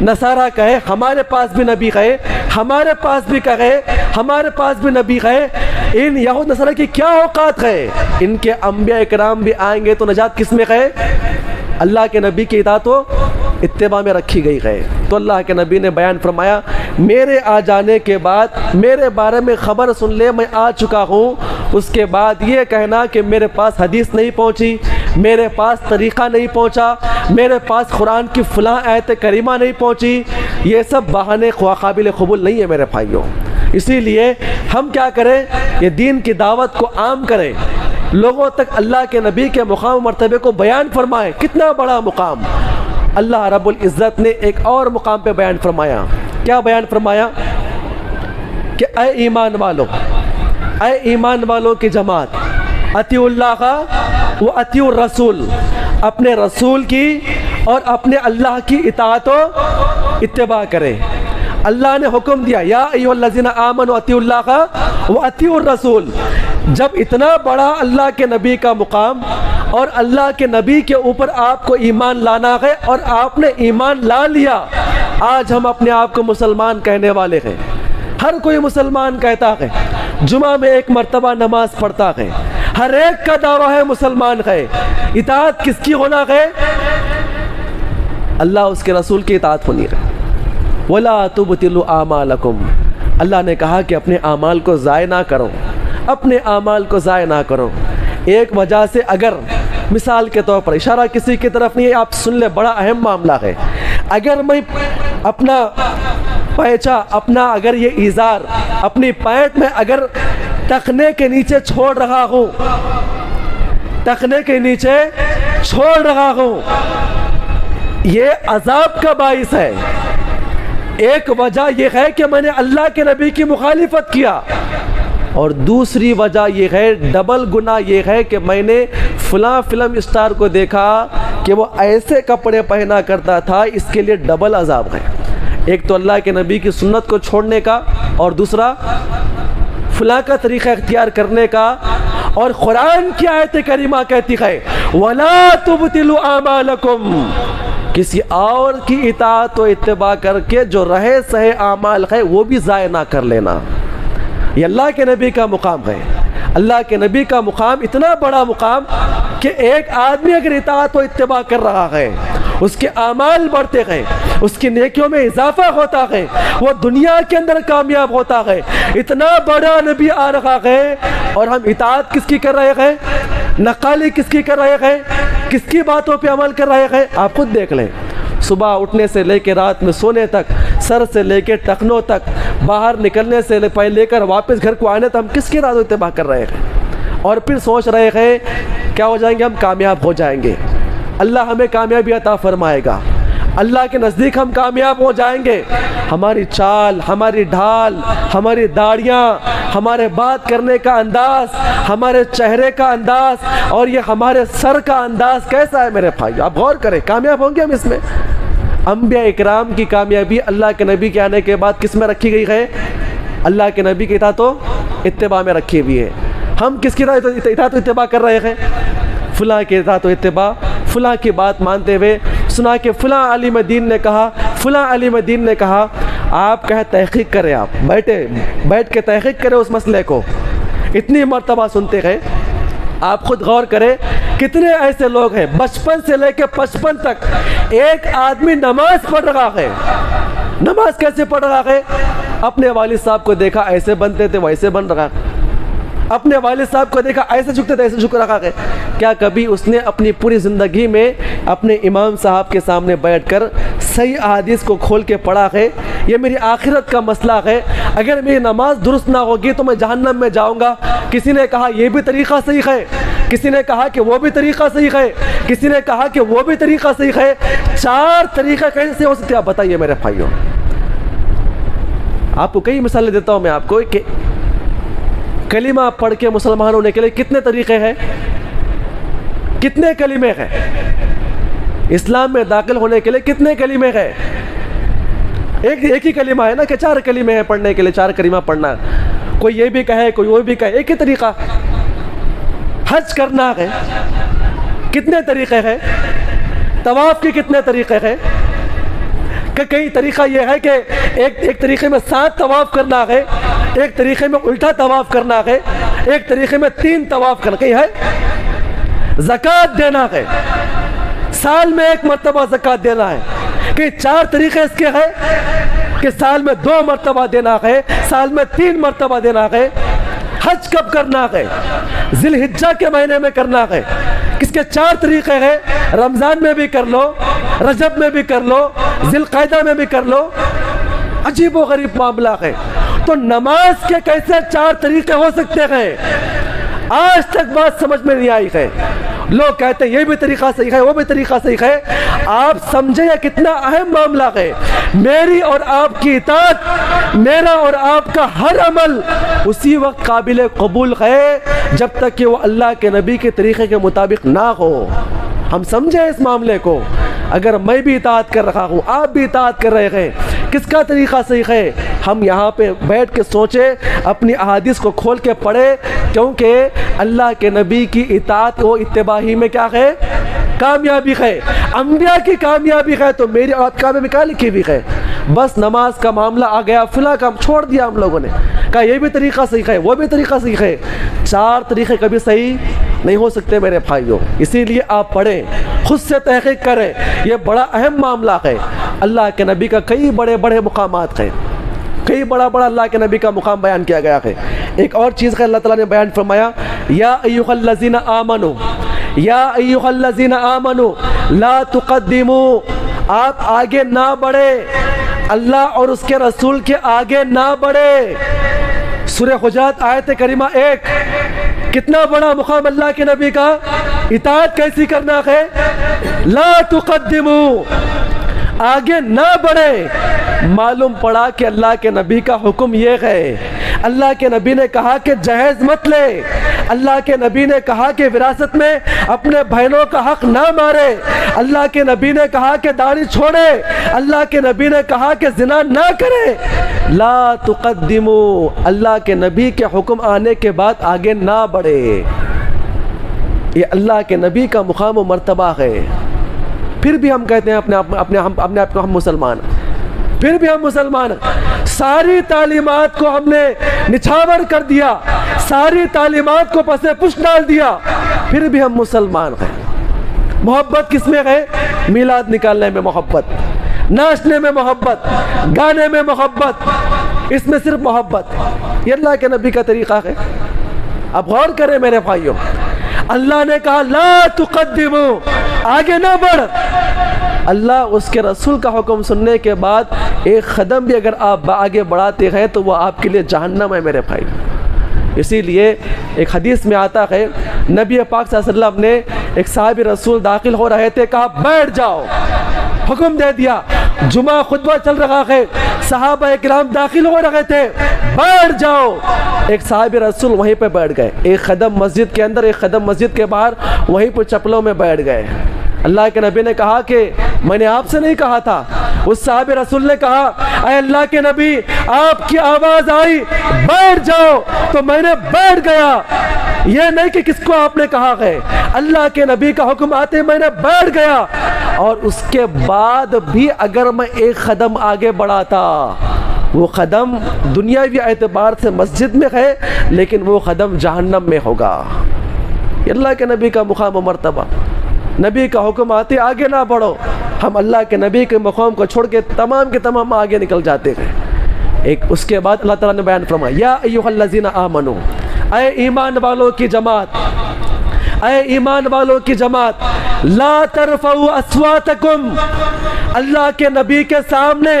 نصارہ کہے ہمارے پاس بھی نبی گئے، ہمارے پاس بھی کہے ہمارے پاس بھی نبی گئے، ان یہود نصارہ کی کیا اوقات ہے؟ ان کے انبیاء اکرام بھی آئیں گے تو نجات کس میں ہے؟ اللہ کے نبی کی اطاعت و اتباع میں رکھی گئی ہے. تو اللہ کے نبی نے بیان فرمایا میرے آ جانے کے بعد میرے بارے میں خبر سن لے میں آ چکا ہوں، اس کے بعد یہ کہنا کہ میرے پاس حدیث نہیں پہنچی، میرے پاس طریقہ نہیں پہنچا، میرے پاس قرآن کی فلاں آیت کریمہ نہیں پہنچی، یہ سب بہانے قابل قبول نہیں ہے میرے بھائیوں. اسی لیے ہم کیا کریں؟ یہ دین کی دعوت کو عام کریں، لوگوں تک اللہ کے نبی کے مقام و مرتبے کو بیان فرمائیں. کتنا بڑا مقام! اللہ رب العزت نے ایک اور مقام پہ بیان فرمایا، کیا بیان فرمایا کہ اے ایمان والوں کی جماعت، اطیعوا اللہ و اطیعوا الرسول، اپنے رسول کی اور اپنے اللہ کی اطاعت و اتباع کریں۔ اللہ نے حکم دیا یا ایھا الذین آمنوا اطیعوا اللہ و اطیعوا الرسول۔ جب اتنا بڑا اللہ کے نبی کا مقام اور اللہ کے نبی کے اوپر آپ کو ایمان لانا ہے اور آپ نے ایمان لا لیا، آج ہم اپنے آپ کو مسلمان کہنے والے ہیں۔ ہر کوئی مسلمان کہتا ہے، جمعہ میں ایک مرتبہ نماز پڑھتا ہے، ہر ایک کا دعویٰ ہے مسلمان ہے۔ اطاعت کس کی ہونا ہے؟ اللہ اس کے رسول کی اطاعت ہونی ہے۔ وَلَا تُبْطِلُوا أَعْمَالَكُمْ، اللہ نے کہا کہ اپنے اعمال کو ضائع نہ کرو، اپنے اعمال کو ضائع نہ کرو۔ ایک وجہ سے، اگر مثال کے طور پر، اشارہ کسی کی طرف نہیں ہے، آپ سن لیں، بڑا اہم معاملہ ہے۔ اگر میں اپنا پیچا، اگر یہ ازار اپنی پینٹ میں اگر ٹخنے کے نیچے چھوڑ رہا ہوں، ٹخنے کے نیچے چھوڑ رہا ہوں، یہ عذاب کا باعث ہے۔ ایک وجہ یہ ہے کہ میں نے اللہ کے نبی کی مخالفت کیا، اور دوسری وجہ یہ ہے، ڈبل گناہ یہ ہے کہ میں نے فلاں فلم اسٹار کو دیکھا کہ وہ ایسے کپڑے پہنا کرتا تھا، اس کے لیے ڈبل عذاب ہے۔ ایک تو اللہ کے نبی کی سنت کو چھوڑنے کا، اور دوسرا فلاں کا طریقہ اختیار کرنے کا۔ اور قرآن کی آیت کریمہ کہتی ہے وَلَا تُبْطِلُوا أَعْمَالَكُمْ، کسی اور کی اطاعت و اتباع کر کے جو رہے سہے اعمال ہے وہ بھی ضائع نہ کر لینا۔ یہ اللہ کے نبی کا مقام ہے۔ اللہ کے نبی کا مقام اتنا بڑا مقام کہ ایک آدمی اگر اطاعت و اتباع کر رہا ہے، اس کے اعمال بڑھتے ہیں، اس کی نیکیوں میں اضافہ ہوتا ہے، وہ دنیا کے اندر کامیاب ہوتا ہے۔ اتنا بڑا نبی آ رہا ہے اور ہم اطاعت کس کی کر رہے ہیں؟ نقالی کس کی کر رہے ہیں؟ کس کی باتوں پہ عمل کر رہے ہیں؟ آپ خود دیکھ لیں، صبح اٹھنے سے لے کے رات میں سونے تک، سر سے لے کے ٹخنوں تک، باہر نکلنے سے لے کر واپس گھر کو آنے تک ہم کس کی راز و اتباع کر رہے ہیں؟ اور پھر سوچ رہے ہیں کیا ہو جائیں گے؟ ہم کامیاب ہو جائیں گے، اللہ ہمیں کامیابی عطا فرمائے گا، اللہ کے نزدیک ہم کامیاب ہو جائیں گے۔ ہماری چال، ہماری ڈھال، ہماری داڑیاں، ہمارے بات کرنے کا انداز، ہمارے چہرے کا انداز اور یہ ہمارے سر کا انداز کیسا ہے میرے بھائی؟ آپ غور کریں، کامیاب ہوں گے ہم اس میں؟ انبیاء اکرام کی کامیابی اللہ کے نبی کے آنے کے بعد کس میں رکھی گئی ہے؟ اللہ کے نبی کی اطاعت و اتباع میں رکھی ہوئی ہے۔ ہم کس کی اطاعت و اتباع کر رہے ہیں؟ فلاں کی اطاعت و اتباع، فلاں کی بات مانتے ہوئے، سنا کہ فلاں عالم دین نے کہا، فلاں عالم دین نے کہا، آپ کہیں تحقیق کریں، آپ بیٹھ کے تحقیق کریں اس مسئلے کو، اتنی مرتبہ سنتے ہیں۔ آپ خود غور کریں کتنے ایسے لوگ ہیں بچپن سے لے کے 55 تک ایک آدمی نماز پڑھ رہا ہے، نماز کیسے پڑھ رہا ہے؟ اپنے والد صاحب کو دیکھا ایسے بنتے تھے ویسے بن رہا ہے، اپنے والد صاحب کو دیکھا ایسے جھکتے تھے ایسے جھک رہا ہے۔ کیا کبھی اس نے اپنی پوری زندگی میں اپنے امام صاحب کے سامنے بیٹھ کر صحیح احادیث کو کھول کے پڑھا ہے؟ یہ میری آخرت کا مسئلہ ہے، اگر میری نماز درست نہ ہوگی تو میں جہنم میں جاؤں گا۔ کسی نے کہا یہ بھی طریقہ صحیح ہے، کسی نے کہا کہ وہ بھی طریقہ صحیح ہے، کسی نے کہا کہ وہ بھی طریقہ صحیح ہے۔ 4 طریقہ کیسے ہو سکتے ہیں آپ بتائیے میرے بھائیوں؟ آپ کو کئی مثالیں دیتا ہوں میں آپ کو کہ کلمہ پڑھ کے مسلمان ہونے کے لیے کتنے طریقے ہیں، کتنے کلمے ہیں، اسلام میں داخل ہونے کے لیے کتنے کلمے ہیں؟ ایک ہی کلمہ ہے نا کہ 4 کلمے ہیں پڑھنے کے لیے، 4 کلمہ پڑھنا، کوئی یہ بھی کہے کوئی وہ بھی کہے، ایک ہی طریقہ۔ حج کرنا ہے، کتنے طریقے ہیں؟ طواف کے کتنے طریقے ہیں؟ کہ کئی طریقہ یہ ہے کہ ایک طریقے میں 7 طواف کرنا ہے، ایک طریقے میں الٹا طواف کرنا ہے، ایک طریقے میں 3 طواف کرنا ہے۔ زکوٰۃ دینا ہے، سال میں 1 مرتبہ زکوٰۃ دینا ہے، کہ 4 طریقے اس کے ہیں کہ سال میں 2 مرتبہ دینا ہے، سال میں 3 مرتبہ دینا ہے۔ حج کب کرنا ہے؟ ذی الحجہ کے مہینے میں کرنا ہے، کس کے 4 طریقے ہیں، رمضان میں بھی کر لو، رجب میں بھی کر لو، ذی القعدہ میں بھی کر لو۔ عجیب و غریب معاملہ ہے۔ تو نماز کے کیسے 4 طریقے ہو سکتے ہیں؟ آج تک بات سمجھ میں نہیں آئی ہے۔ لوگ کہتے ہیں یہ بھی طریقہ صحیح ہے، وہ بھی طریقہ صحیح ہے. آپ سمجھیں یہ کتنا اہم معاملہ ہے. میری اور آپ کی اطاعت، میرا اور آپ کا ہر عمل اسی وقت قابل قبول ہے جب تک کہ وہ اللہ کے نبی کے طریقے کے مطابق نہ ہو. ہم سمجھیں اس معاملے کو. اگر میں بھی اطاعت کر رہا ہوں، آپ بھی اطاعت کر رہے ہیں، کس کا طریقہ صحیح ہے؟ ہم یہاں پہ بیٹھ کے سوچیں، اپنی احادیث کو کھول کے پڑھیں، کیونکہ اللہ کے نبی کی اطاعت و اتباع ہی میں کیا ہے؟ کامیابی ہے. انبیاء کی کامیابی ہے تو میری اور آپ کی کامیابی کیا لکھی ہوئی ہے؟ بس نماز کا معاملہ آ گیا، فلاں کام چھوڑ دیا ہم لوگوں نے، کہا یہ بھی طریقہ صحیح ہے، وہ بھی طریقہ صحیح ہے. 4 طریقے کبھی صحیح نہیں ہو سکتے میرے بھائیوں. اسی لیے آپ پڑھیں، خود سے تحقیق کریں. یہ بڑا اہم معاملہ ہے. اللہ کے نبی کا کئی بڑے بڑے مقامات ہیں، کئی بڑا اللہ کے نبی کا مقام بیان کیا گیا ہے. ایک اور چیز ہے اللہ تعالیٰ نے بیان فرمایا، یا ایھا الذین آمنو، یا ایھا الذین آمنو لا تقدموا، آپ آگے نہ بڑھے، اللہ اور اس کے رسول کے آگے نہ بڑھے. سورہ حجرات آیت کریمہ 1. کتنا بڑا مقام اللہ کے نبی کا. اطاعت کیسی کرنا ہے؟ لا تقدموا، آگے نہ بڑھے. معلوم پڑا کہ اللہ کے نبی کا حکم یہ ہے. اللہ کے نبی نے کہا کہ جہیز مت لے. اللہ کے نبی نے کہا کہ وراثت میں اپنے بہنوں کا حق نہ مارے. اللہ کے نبی نے کہا کہ داڑھی چھوڑے. اللہ کے نبی نے کہا کہ زنا نہ کرے. لا تقدموا، اللہ کے نبی کے حکم آنے کے بعد آگے نہ بڑھے. یہ اللہ کے نبی کا مقام و مرتبہ ہے. پھر بھی ہم کہتے ہیں اپنے آپ کو ہم مسلمان، پھر بھی ہم مسلمان. ساری تعلیمات کو ہم نے نچھاور کر دیا، ساری تعلیمات کو پس پش ڈال دیا، پھر بھی ہم مسلمان ہیں. محبت کس میں ہے؟ میلاد نکالنے میں محبت، ناچنے میں محبت، گانے میں محبت، اس میں صرف محبت. یہ اللہ کے نبی کا طریقہ ہے. اب غور کریں میرے بھائیوں، اللہ نے کہا لا تقدموا، آگے نہ بڑھ. اللہ اس کے رسول کا حکم سننے کے بعد ایک قدم بھی اگر آپ آگے بڑھاتے ہیں تو وہ آپ کے لیے جہنم ہے میرے بھائی. اسی لیے ایک حدیث میں آتا ہے، نبی پاک صلی اللہ علیہ وسلم نے ایک صحابی رسول داخل ہو رہے تھے، کہا بیٹھ جاؤ، حکم دے دیا. جمعہ خطبہ چل رہا ہے، صحابہ اکرام داخل ہو رہے تھے، بیٹھ جاؤ. ایک صحابی رسول وہیں پہ بیٹھ گئے، ایک قدم مسجد کے اندر، ایک قدم مسجد کے باہر، وہیں پہ چپلوں میں بیٹھ گئے. اللہ کے نبی نے کہا کہ میں نے آپ سے نہیں کہا تھا. اس صحابی رسول نے کہا اے اللہ کے نبی، آپ کی آواز آئی بیٹھ جاؤ تو میں نے بیٹھ گیا. یہ نہیں کہ کس کو آپ نے کہا ہے، اللہ کے نبی کا حکم آتے میں نے بیٹھ گیا. اور اس کے بعد بھی اگر میں ایک قدم آگے بڑھاتا، وہ قدم دنیاوی اعتبار سے مسجد میں ہے لیکن وہ قدم جہنم میں ہوگا. یہ اللہ کے نبی کا مقام و مرتبہ. نبی کا حکم آتے آگے نہ بڑھو. ہم اللہ کے نبی کے مقام کو چھوڑ کے تمام کے تمام آگے نکل جاتے ہیں. ایک اس کے بعد اللہ تعالیٰ نے بیان فرمایا، یا ایھا الذین آمنو، اے ایمان والوں کی جماعت، اے ایمان والوں کی جماعت، لا ترفعوا اصواتکم، اللہ کے نبی کے سامنے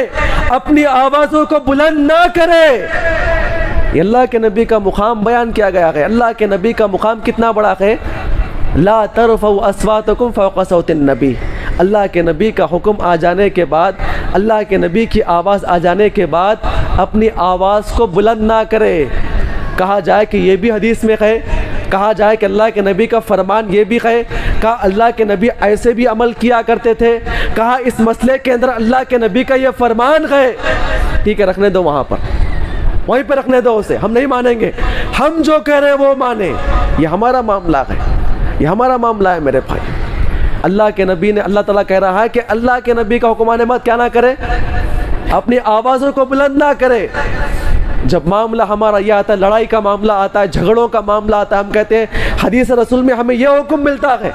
اپنی آوازوں کو بلند نہ کرے. یہ اللہ کے نبی کا مقام بیان کیا گیا ہے. اللہ کے نبی کا مقام کتنا بڑا ہے. لا ترفعوا اصواتکم فوق صوت النبی. اللہ کے نبی کا حکم آ جانے کے بعد، اللہ کے نبی کی آواز آ جانے کے بعد اپنی آواز کو بلند نہ کرے. کہا جائے کہ یہ بھی حدیث میں ہے، کہا جائے کہ اللہ کے نبی کا فرمان یہ بھی ہے، کہا اللہ کے نبی ایسے بھی عمل کیا کرتے تھے، کہا اس مسئلے کے اندر اللہ کے نبی کا یہ فرمان ہے. ٹھیک ہے، رکھنے دو وہاں پر، وہیں پہ رکھنے دو اسے. ہم نہیں مانیں گے، ہم جو کہہ رہے ہیں وہ مانیں. یہ ہمارا معاملہ ہے، یہ ہمارا معاملہ ہے میرے بھائی. اللہ کے نبی نے، اللہ تعالیٰ کہہ رہا ہے کہ اللہ کے نبی کا حکم آنے بعد کیا نہ کرے، اپنی آوازوں کو بلند نہ کرے. جب معاملہ ہمارا یہ آتا ہے، لڑائی کا معاملہ آتا ہے، جھگڑوں کا معاملہ آتا ہے، ہم کہتے ہیں حدیث رسول میں ہمیں یہ حکم ملتا ہے،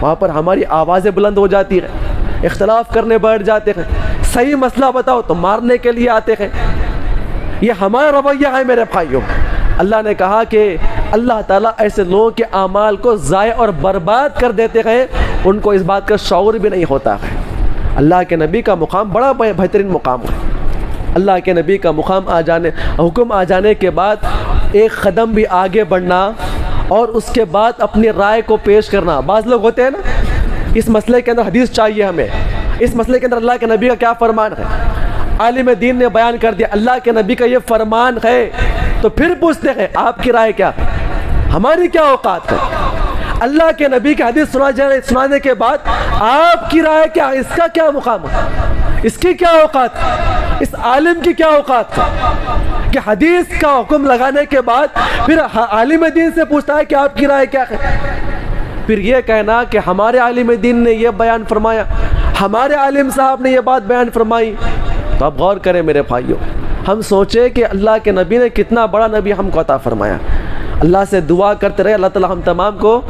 وہاں پر ہماری آوازیں بلند ہو جاتی ہیں، اختلاف کرنے بیٹھ جاتے ہیں. صحیح مسئلہ بتاؤ تو مارنے کے لیے آتے ہیں. یہ ہمارا رویہ ہے میرے بھائیوں. اللہ نے کہا کہ اللہ تعالیٰ ایسے لوگوں کے اعمال کو ضائع اور برباد کر دیتے ہیں، ان کو اس بات کا شعور بھی نہیں ہوتا ہے. اللہ کے نبی کا مقام بڑا بہترین مقام ہے. اللہ کے نبی کا مقام حکم آ جانے کے بعد ایک قدم بھی آگے بڑھنا اور اس کے بعد اپنی رائے کو پیش کرنا. بعض لوگ ہوتے ہیں نا اس مسئلے کے اندر حدیث چاہیے ہمیں, اس مسئلے کے اندر اللہ کے نبی کا کیا فرمان ہے, عالم دین نے بیان کر دیا اللہ کے نبی کا یہ فرمان ہے, تو پھر پوچھتے ہیں آپ کی رائے کیا, ہماری کیا اوقات ہے. اللہ کے نبی کی حدیث سنانے کے بعد آپ کی رائے کیا, اس کا کیا مقام ہے, اس کی کیا اوقات ہے, اس عالم کی کیا اوقات ہے کہ حدیث کا حکم لگانے کے بعد پھر عالم دین سے پوچھتا ہے کہ آپ کی رائے کیا ہے. پھر یہ کہنا کہ ہمارے عالم دین نے یہ بیان فرمایا, ہمارے عالم صاحب نے یہ بات بیان فرمائی. تو آپ غور کریں میرے بھائیوں, ہم سوچیں کہ اللہ کے نبی نے کتنا بڑا نبی ہم کو عطا فرمایا. اللہ سے دعا کرتے رہے اللہ تعالی ہم تمام کو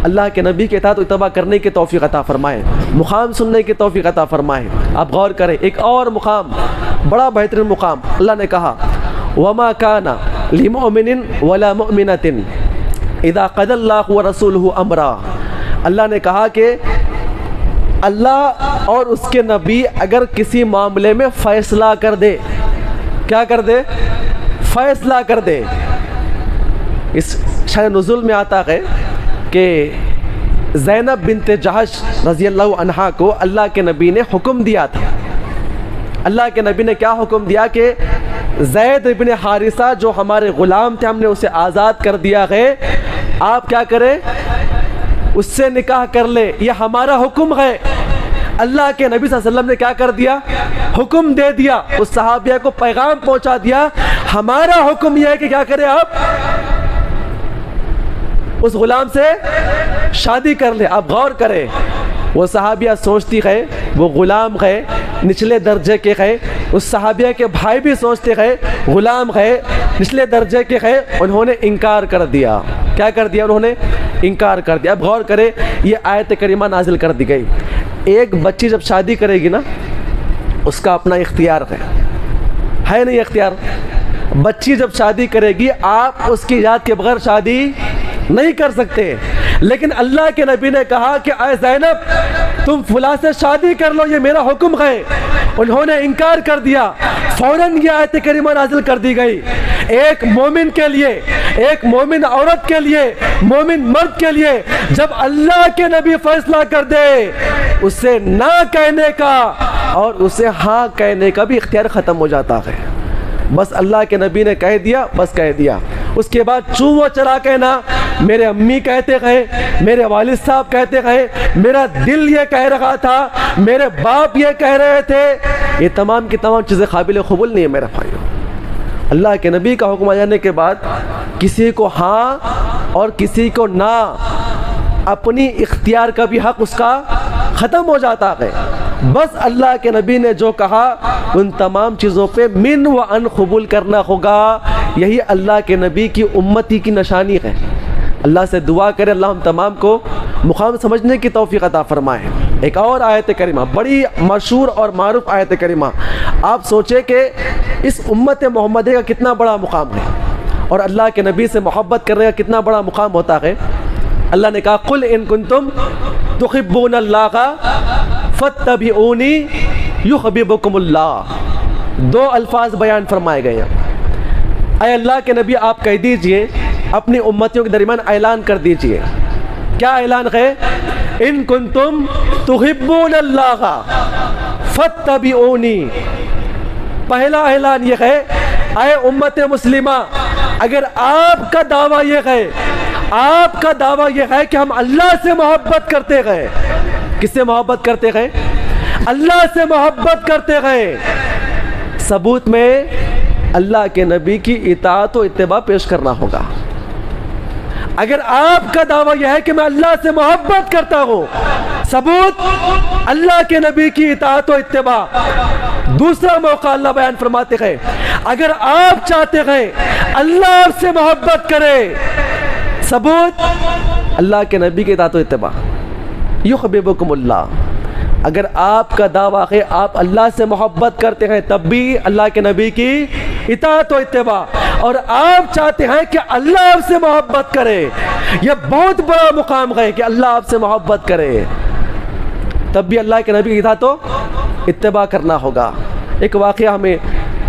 اللہ کے نبی کے اطاعت و اتباع کرنے کی توفیق عطا فرمائے, مقام سننے کی توفیق عطا فرمائے. آپ غور کریں ایک اور مقام, بڑا بہترین مقام, اللہ نے کہا وما كان لمؤمن ولا مؤمنة اذا قضى الله ورسوله امرا. اللہ نے کہا کہ اللہ اور اس کے نبی اگر کسی معاملے میں فیصلہ کر دے, کیا کر دے, فیصلہ کر دے. اس شأن نزول میں آتا ہے کہ زینب بنت جہش رضی اللہ عنہا کو اللہ کے نبی نے حکم دیا تھا. اللہ کے نبی نے کیا حکم دیا کہ زید بن حارثہ جو ہمارے غلام تھے ہم نے اسے آزاد کر دیا ہے, آپ کیا کریں, اس سے نکاح کر لے, یہ ہمارا حکم ہے. اللہ کے نبی صلی اللہ علیہ وسلم نے کیا کر دیا, حکم دے دیا, اس صحابیہ کو پیغام پہنچا دیا, ہمارا حکم یہ ہے کہ کیا کرے, آپ اس غلام سے شادی کر لے. آپ غور کریں, وہ صحابیہ سوچتی ہے وہ غلام ہے, نچلے درجے کے ہے, اس صحابیہ کے بھائی بھی سوچتے ہیں غلام ہے, نچلے درجے کے ہے, انہوں نے انکار کر دیا. کیا کر دیا, انہوں نے انکار کر دیا. اب غور کریں, یہ آیت کریمہ نازل کر دی گئی. ایک بچی جب شادی کرے گی نا اس کا اپنا اختیار ہے نہیں اختیار. بچی جب شادی کرے گی آپ اس کی اجازت کے بغیر شادی نہیں کر سکتے. لیکن اللہ کے نبی نے کہا کہ اے زینب تم فلاں سے شادی کر لو, یہ میرا حکم ہے. انہوں نے انکار کر دیا, فوراً یہ آیت کریمہ نازل کر دی گئی. ایک مومن کے لیے, ایک مومن عورت کے لیے, مومن مرد کے لیے جب اللہ کے نبی فیصلہ کر دے اسے نہ کہنے کا اور اسے ہاں کہنے کا بھی اختیار ختم ہو جاتا ہے. بس اللہ کے نبی نے کہہ دیا, بس کہہ دیا. اس کے بعد چوں چلا کہنا, میرے امی کہتے گئے, میرے والد صاحب کہتے گئے, میرا دل یہ کہہ رہا تھا, میرے باپ یہ کہہ رہے تھے, یہ تمام کی تمام چیزیں قابل قبول نہیں ہے میرے بھائیوں. اللہ کے نبی کا حکم آ جانے کے بعد کسی کو ہاں اور کسی کو نہ, اپنی اختیار کا بھی حق اس کا ختم ہو جاتا ہے. بس اللہ کے نبی نے جو کہا ان تمام چیزوں پہ من و ان قبول کرنا ہوگا. یہی اللہ کے نبی کی امتی کی نشانی ہے. اللہ سے دعا کرے اللہ ہم تمام کو مقام سمجھنے کی توفیق عطا فرمائے. ایک اور آیت کریمہ, بڑی مشہور اور معروف آیت کریمہ. آپ سوچیں کہ اس امت محمدیہ کا کتنا بڑا مقام ہے اور اللہ کے نبی سے محبت کرنے کا کتنا بڑا مقام ہوتا ہے. اللہ نے کہا قل ان کنتم تحبون اللہ فاتبعونی یحببکم اللہ. دو الفاظ بیان فرمائے گئے ہیں. اے اللہ کے نبی آپ کہہ دیجئے, اپنی امتیوں کے درمیان اعلان کر دیجئے. کیا اعلان ہے, ان کنتم تحبون اللہ فاتبعونی. پہلا اعلان یہ ہے اے امت مسلمہ, اگر آپ کا دعویٰ یہ ہے, آپ کا دعویٰ یہ ہے کہ ہم اللہ سے محبت کرتے گئے. کس سے محبت کرتے گئے, اللہ سے محبت کرتے گئے. ثبوت میں اللہ کے نبی کی اطاعت و اتباع پیش کرنا ہوگا. اگر آپ کا دعویٰ یہ ہے کہ میں اللہ سے محبت کرتا ہوں, ثبوت اللہ کے نبی کی اطاعت و اتباع. دوسرا موقع اللہ بیان فرماتے ہیں اگر آپ چاہتے ہیں اللہ آپ سے محبت کرے, ثبوت اللہ کے نبی کی اطاعت و اتباع. یحببکم اللہ. اگر آپ کا دعویٰ ہے آپ اللہ سے محبت کرتے ہیں تب بھی اللہ کے نبی کی اطاعت و اتباع, اور آپ چاہتے ہیں کہ اللہ آپ سے محبت کرے, یہ بہت بڑا مقام ہے کہ اللہ آپ سے محبت کرے, تب بھی اللہ کے نبی کی اطاعت و اتباع کرنا ہوگا. ایک واقعہ ہمیں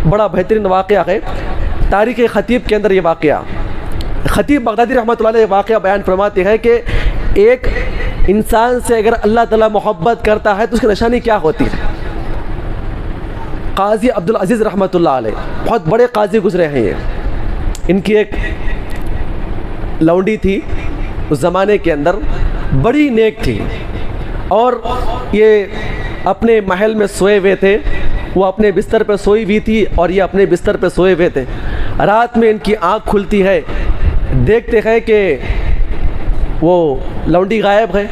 بڑا بہترین واقعہ ہے, تاریخ خطیب کے اندر یہ واقعہ. خطیب بغدادی رحمۃ اللہ علیہ واقعہ بیان فرماتے ہیں کہ ایک انسان سے اگر اللہ تعالیٰ محبت کرتا ہے تو اس کی نشانی کیا ہوتی ہے؟ قاضی عبدالعزیز رحمۃ اللہ علیہ بہت بڑے قاضی گزرے ہیں یہ. ان کی ایک لونڈی تھی اس زمانے کے اندر، بڑی نیک تھی، اور یہ اپنے محل میں سوئے ہوئے تھے. وہ اپنے بستر پہ سوئی ہوئی تھی اور یہ اپنے بستر پہ سوئے ہوئے تھے. رات میں ان کی آنکھ کھلتی ہے، دیکھتے ہیں کہ وہ لونڈی غائب ہے.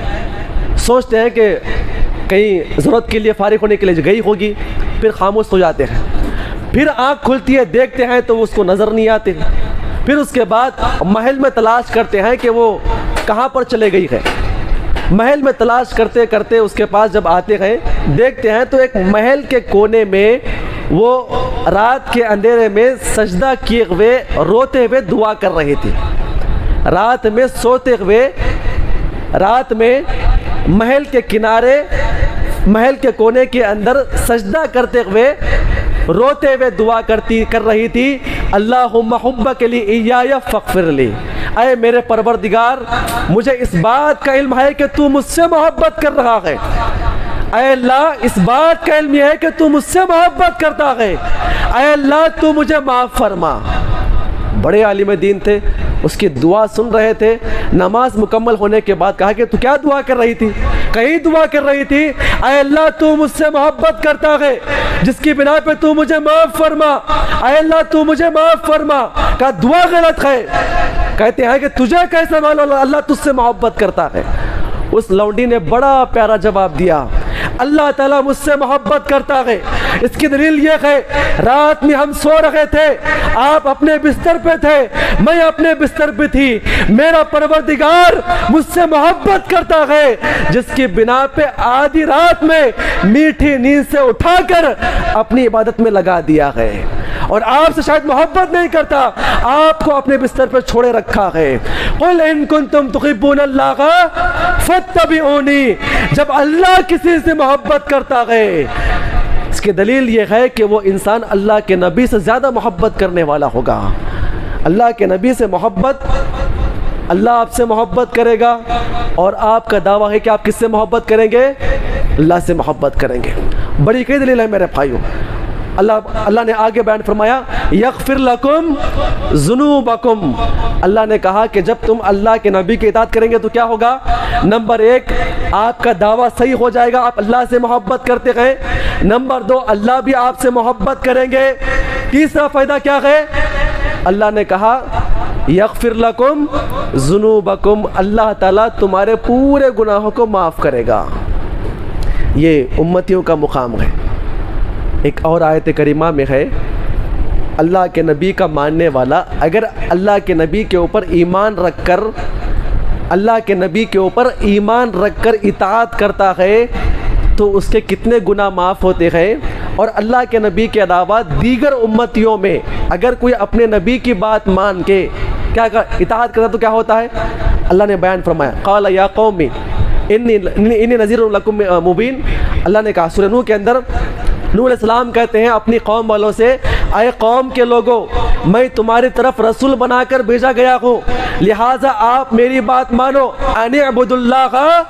سوچتے ہیں کہ کہیں ضرورت کے لیے فارغ ہونے کے لیے گئی ہوگی، پھر خاموش ہو جاتے ہیں. پھر آنکھ کھلتی ہے، دیکھتے ہیں تو اس کو نظر نہیں آتے. پھر اس کے بعد محل میں تلاش کرتے ہیں کہ وہ کہاں پر چلے گئی ہے. محل میں تلاش کرتے کرتے اس کے پاس جب آتے ہیں، دیکھتے ہیں تو ایک محل کے کونے میں وہ رات کے اندھیرے میں سجدہ کیے ہوئے روتے ہوئے دعا کر رہی تھی. رات میں سوتے ہوئے، رات میں محل کے کنارے، محل کے کونے کے اندر سجدہ کرتے ہوئے روتے ہوئے دعا کر رہی تھی، اللہم حبک لی ایایا فاغفر لی. اے میرے پروردگار، مجھے اس بات کا علم ہے کہ تو مجھ سے محبت کر رہا ہے. اے اللہ، اس بات کا علم یہ ہے کہ تو مجھ سے محبت کرتا ہے. اے اللہ، تو مجھے معاف فرما. بڑے عالم دین تھے، اس کی دعا سن رہے تھے. نماز مکمل ہونے کے بعد کہا کہ تو کیا دعا کر رہی تھی؟ کہیں دعا کر رہی تھی، اے اللہ تو مجھ سے محبت کرتا ہے، جس کی بنا پہ تو مجھے معاف فرما. اے اللہ تو مجھے معاف فرما. کہا دعا غلط ہے. کہتے ہیں کہ تجھے کیسے معلوم اللہ تجھ سے محبت کرتا ہے؟ اس لونڈی نے بڑا پیارا جواب دیا، اللہ تعالیٰ مجھ سے محبت کرتا ہے. اس کی دلیل یہ ہے، رات میں ہم سو رہے تھے، آپ اپنے بستر پہ تھے، میں اپنے بستر پہ تھی. میرا پروردگار مجھ سے محبت کرتا ہے، جس کی بنا پہ آدھی رات میں میٹھی نیند سے اٹھا کر اپنی عبادت میں لگا دیا ہے. اور آپ سے شاید محبت نہیں کرتا، آپ کو اپنے بستر پہ چھوڑے رکھا ہے. قل ان کنتم تحبون اللہ فاتبعونی. جب اللہ کسی سے محبت کرتا ہے، اس کی دلیل یہ ہے کہ وہ انسان اللہ کے نبی سے زیادہ محبت کرنے والا ہوگا. اللہ کے نبی سے محبت، اللہ آپ سے محبت کرے گا، اور آپ کا دعویٰ ہے کہ آپ کس سے محبت کریں گے؟ اللہ سے محبت کریں گے. بڑی کئی دلیل ہے میرے بھائیوں. اللہ نے آگے بیان فرمایا، یغفر لکم ذنوبکم. اللہ نے کہا کہ جب تم اللہ کے نبی کی اطاعت کریں گے تو کیا ہوگا؟ نمبر 1، آپ کا دعویٰ صحیح ہو جائے گا، آپ اللہ سے محبت کرتے ہیں. نمبر 2، اللہ بھی آپ سے محبت کریں گے. تیسرا فائدہ کیا ہے؟ اللہ نے کہا یغفر لکم ذنوبکم، اللہ تعالیٰ تمہارے پورے گناہوں کو معاف کرے گا. یہ امتیوں کا مقام ہے. ایک اور آیت کریمہ میں ہے، اللہ کے نبی کا ماننے والا اگر اللہ کے نبی کے اوپر ایمان رکھ کر، اللہ کے نبی کے اوپر ایمان رکھ کر اطاعت کرتا ہے تو اس کے کتنے گناہ معاف ہوتے ہیں. اور اللہ کے نبی کے علاوہ دیگر امتیوں میں اگر کوئی اپنے نبی کی بات مان کے کیا اطاعت کرتا تو کیا ہوتا ہے؟ اللہ نے بیان فرمایا، قال یا قوم انی نذیر لکم مبین. اللہ نے کہا سورہ نوح کے اندر، نوح علیہ السلام کہتے ہیں اپنی قوم والوں سے، اے قوم کے لوگوں، میں تمہاری طرف رسول بنا کر بھیجا گیا ہوں، لہٰذا آپ میری بات مانو. ان اعبدوا اللہ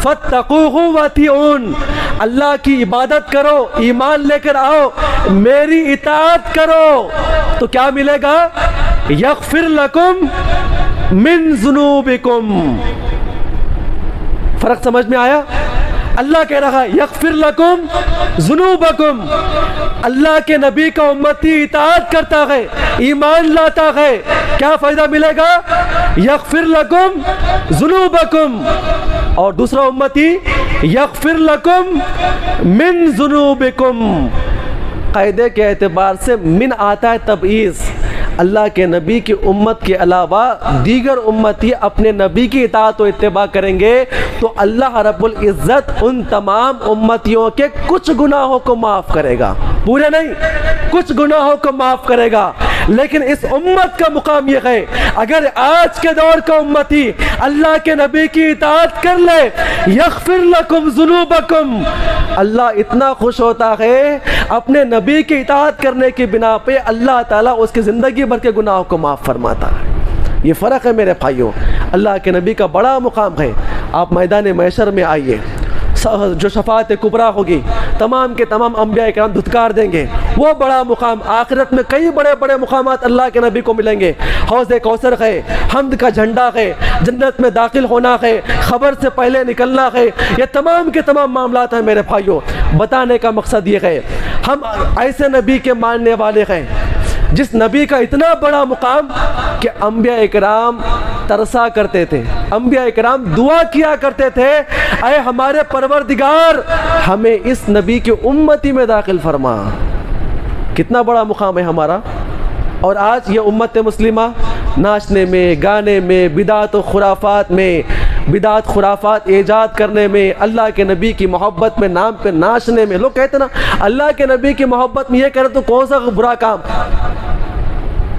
فاتقوہ واطیعون. اللہ کی عبادت کرو، ایمان لے کر آؤ، میری اطاعت کرو تو کیا ملے گا؟ یغفر لکم من ذنوبکم. فرق سمجھ میں آیا؟ اللہ کہہ رہا ہے یغفر لکم ذنوبکم. اللہ کے نبی کا امتی اطاعت کرتا ہے، ایمان لاتا ہے، کیا فائدہ ملے گا؟ یغفر لکم ذنوبکم. اور دوسرا امتی یغفر لکم من ذنوبکم. قاعدے کے اعتبار سے من آتا ہے تبعیض. اللہ کے نبی کی امت کے علاوہ دیگر امتی اپنے نبی کی اطاعت و اتباع کریں گے تو اللہ رب العزت ان تمام امتیوں کے کچھ گناہوں کو معاف کرے گا، پورے نہیں، کچھ گناہوں کو معاف کرے گا. لیکن اس امت کا مقام یہ ہے، اگر آج کے دور کا امتی اللہ کے نبی کی اطاعت کر لے، یغفر لکم ذنوبکم، اللہ اتنا خوش ہوتا ہے اپنے نبی کی اطاعت کرنے کی بنا پہ اللہ تعالیٰ اس کی زندگی بھر کے گناہوں کو معاف فرماتا ہے. یہ فرق ہے میرے بھائیوں. اللہ کے نبی کا بڑا مقام ہے. آپ میدان محشر میں آئیے, جو شفاعت کبریٰ ہوگی, تمام کے تمام انبیاء کرام دھتکار دیں گے. وہ بڑا مقام, آخرت میں کئی بڑے بڑے مقامات اللہ کے نبی کو ملیں گے. حوض کوثر ہے, حمد کا جھنڈا ہے, جنت میں داخل ہونا ہے, خبر سے پہلے نکلنا ہے. یہ تمام کے تمام معاملات ہیں میرے بھائیوں. بتانے کا مقصد یہ ہے, ہم ایسے نبی کے ماننے والے ہیں جس نبی کا اتنا بڑا مقام کہ انبیاء اکرام ترسا کرتے تھے, انبیاء اکرام دعا کیا کرتے تھے, اے ہمارے پروردگار ہمیں اس نبی کی امتی میں داخل فرما. کتنا بڑا مقام ہے ہمارا. اور آج یہ امت مسلمہ ناچنے میں, گانے میں, بدعت و خرافات میں, بدعت خرافات ایجاد کرنے میں, اللہ کے نبی کی محبت میں نام پہ ناچنے میں. لوگ کہتے ہیں نا اللہ کے نبی کی محبت میں یہ کرے تو کون سا برا کام.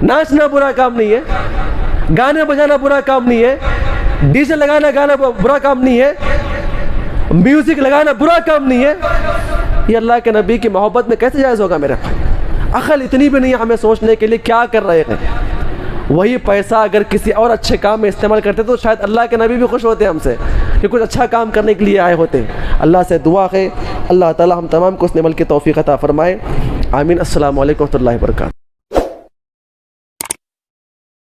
ناچنا برا کام نہیں ہے, گانے بجانا برا کام نہیں ہے, ڈی جے لگانا برا کام نہیں ہے, میوزک لگانا برا کام نہیں ہے. یہ اللہ کے نبی کی محبت میں کیسے جائز ہوگا میرے بھائی. عقل اتنی بھی نہیں ہے ہمیں سوچنے کے لیے کیا کر رہے ہیں. وہی پیسہ اگر کسی اور اچھے کام میں استعمال کرتے تو شاید اللہ کے نبی بھی خوش ہوتے ہم سے کہ کچھ اچھا کام کرنے کے لیے آئے ہوتے. اللہ سے دعا ہے اللہ تعالی ہم تمام کو اس عمل کی توفیق عطا فرمائے. آمین. السلام علیکم و رحمۃ اللہ وبرکاتہ.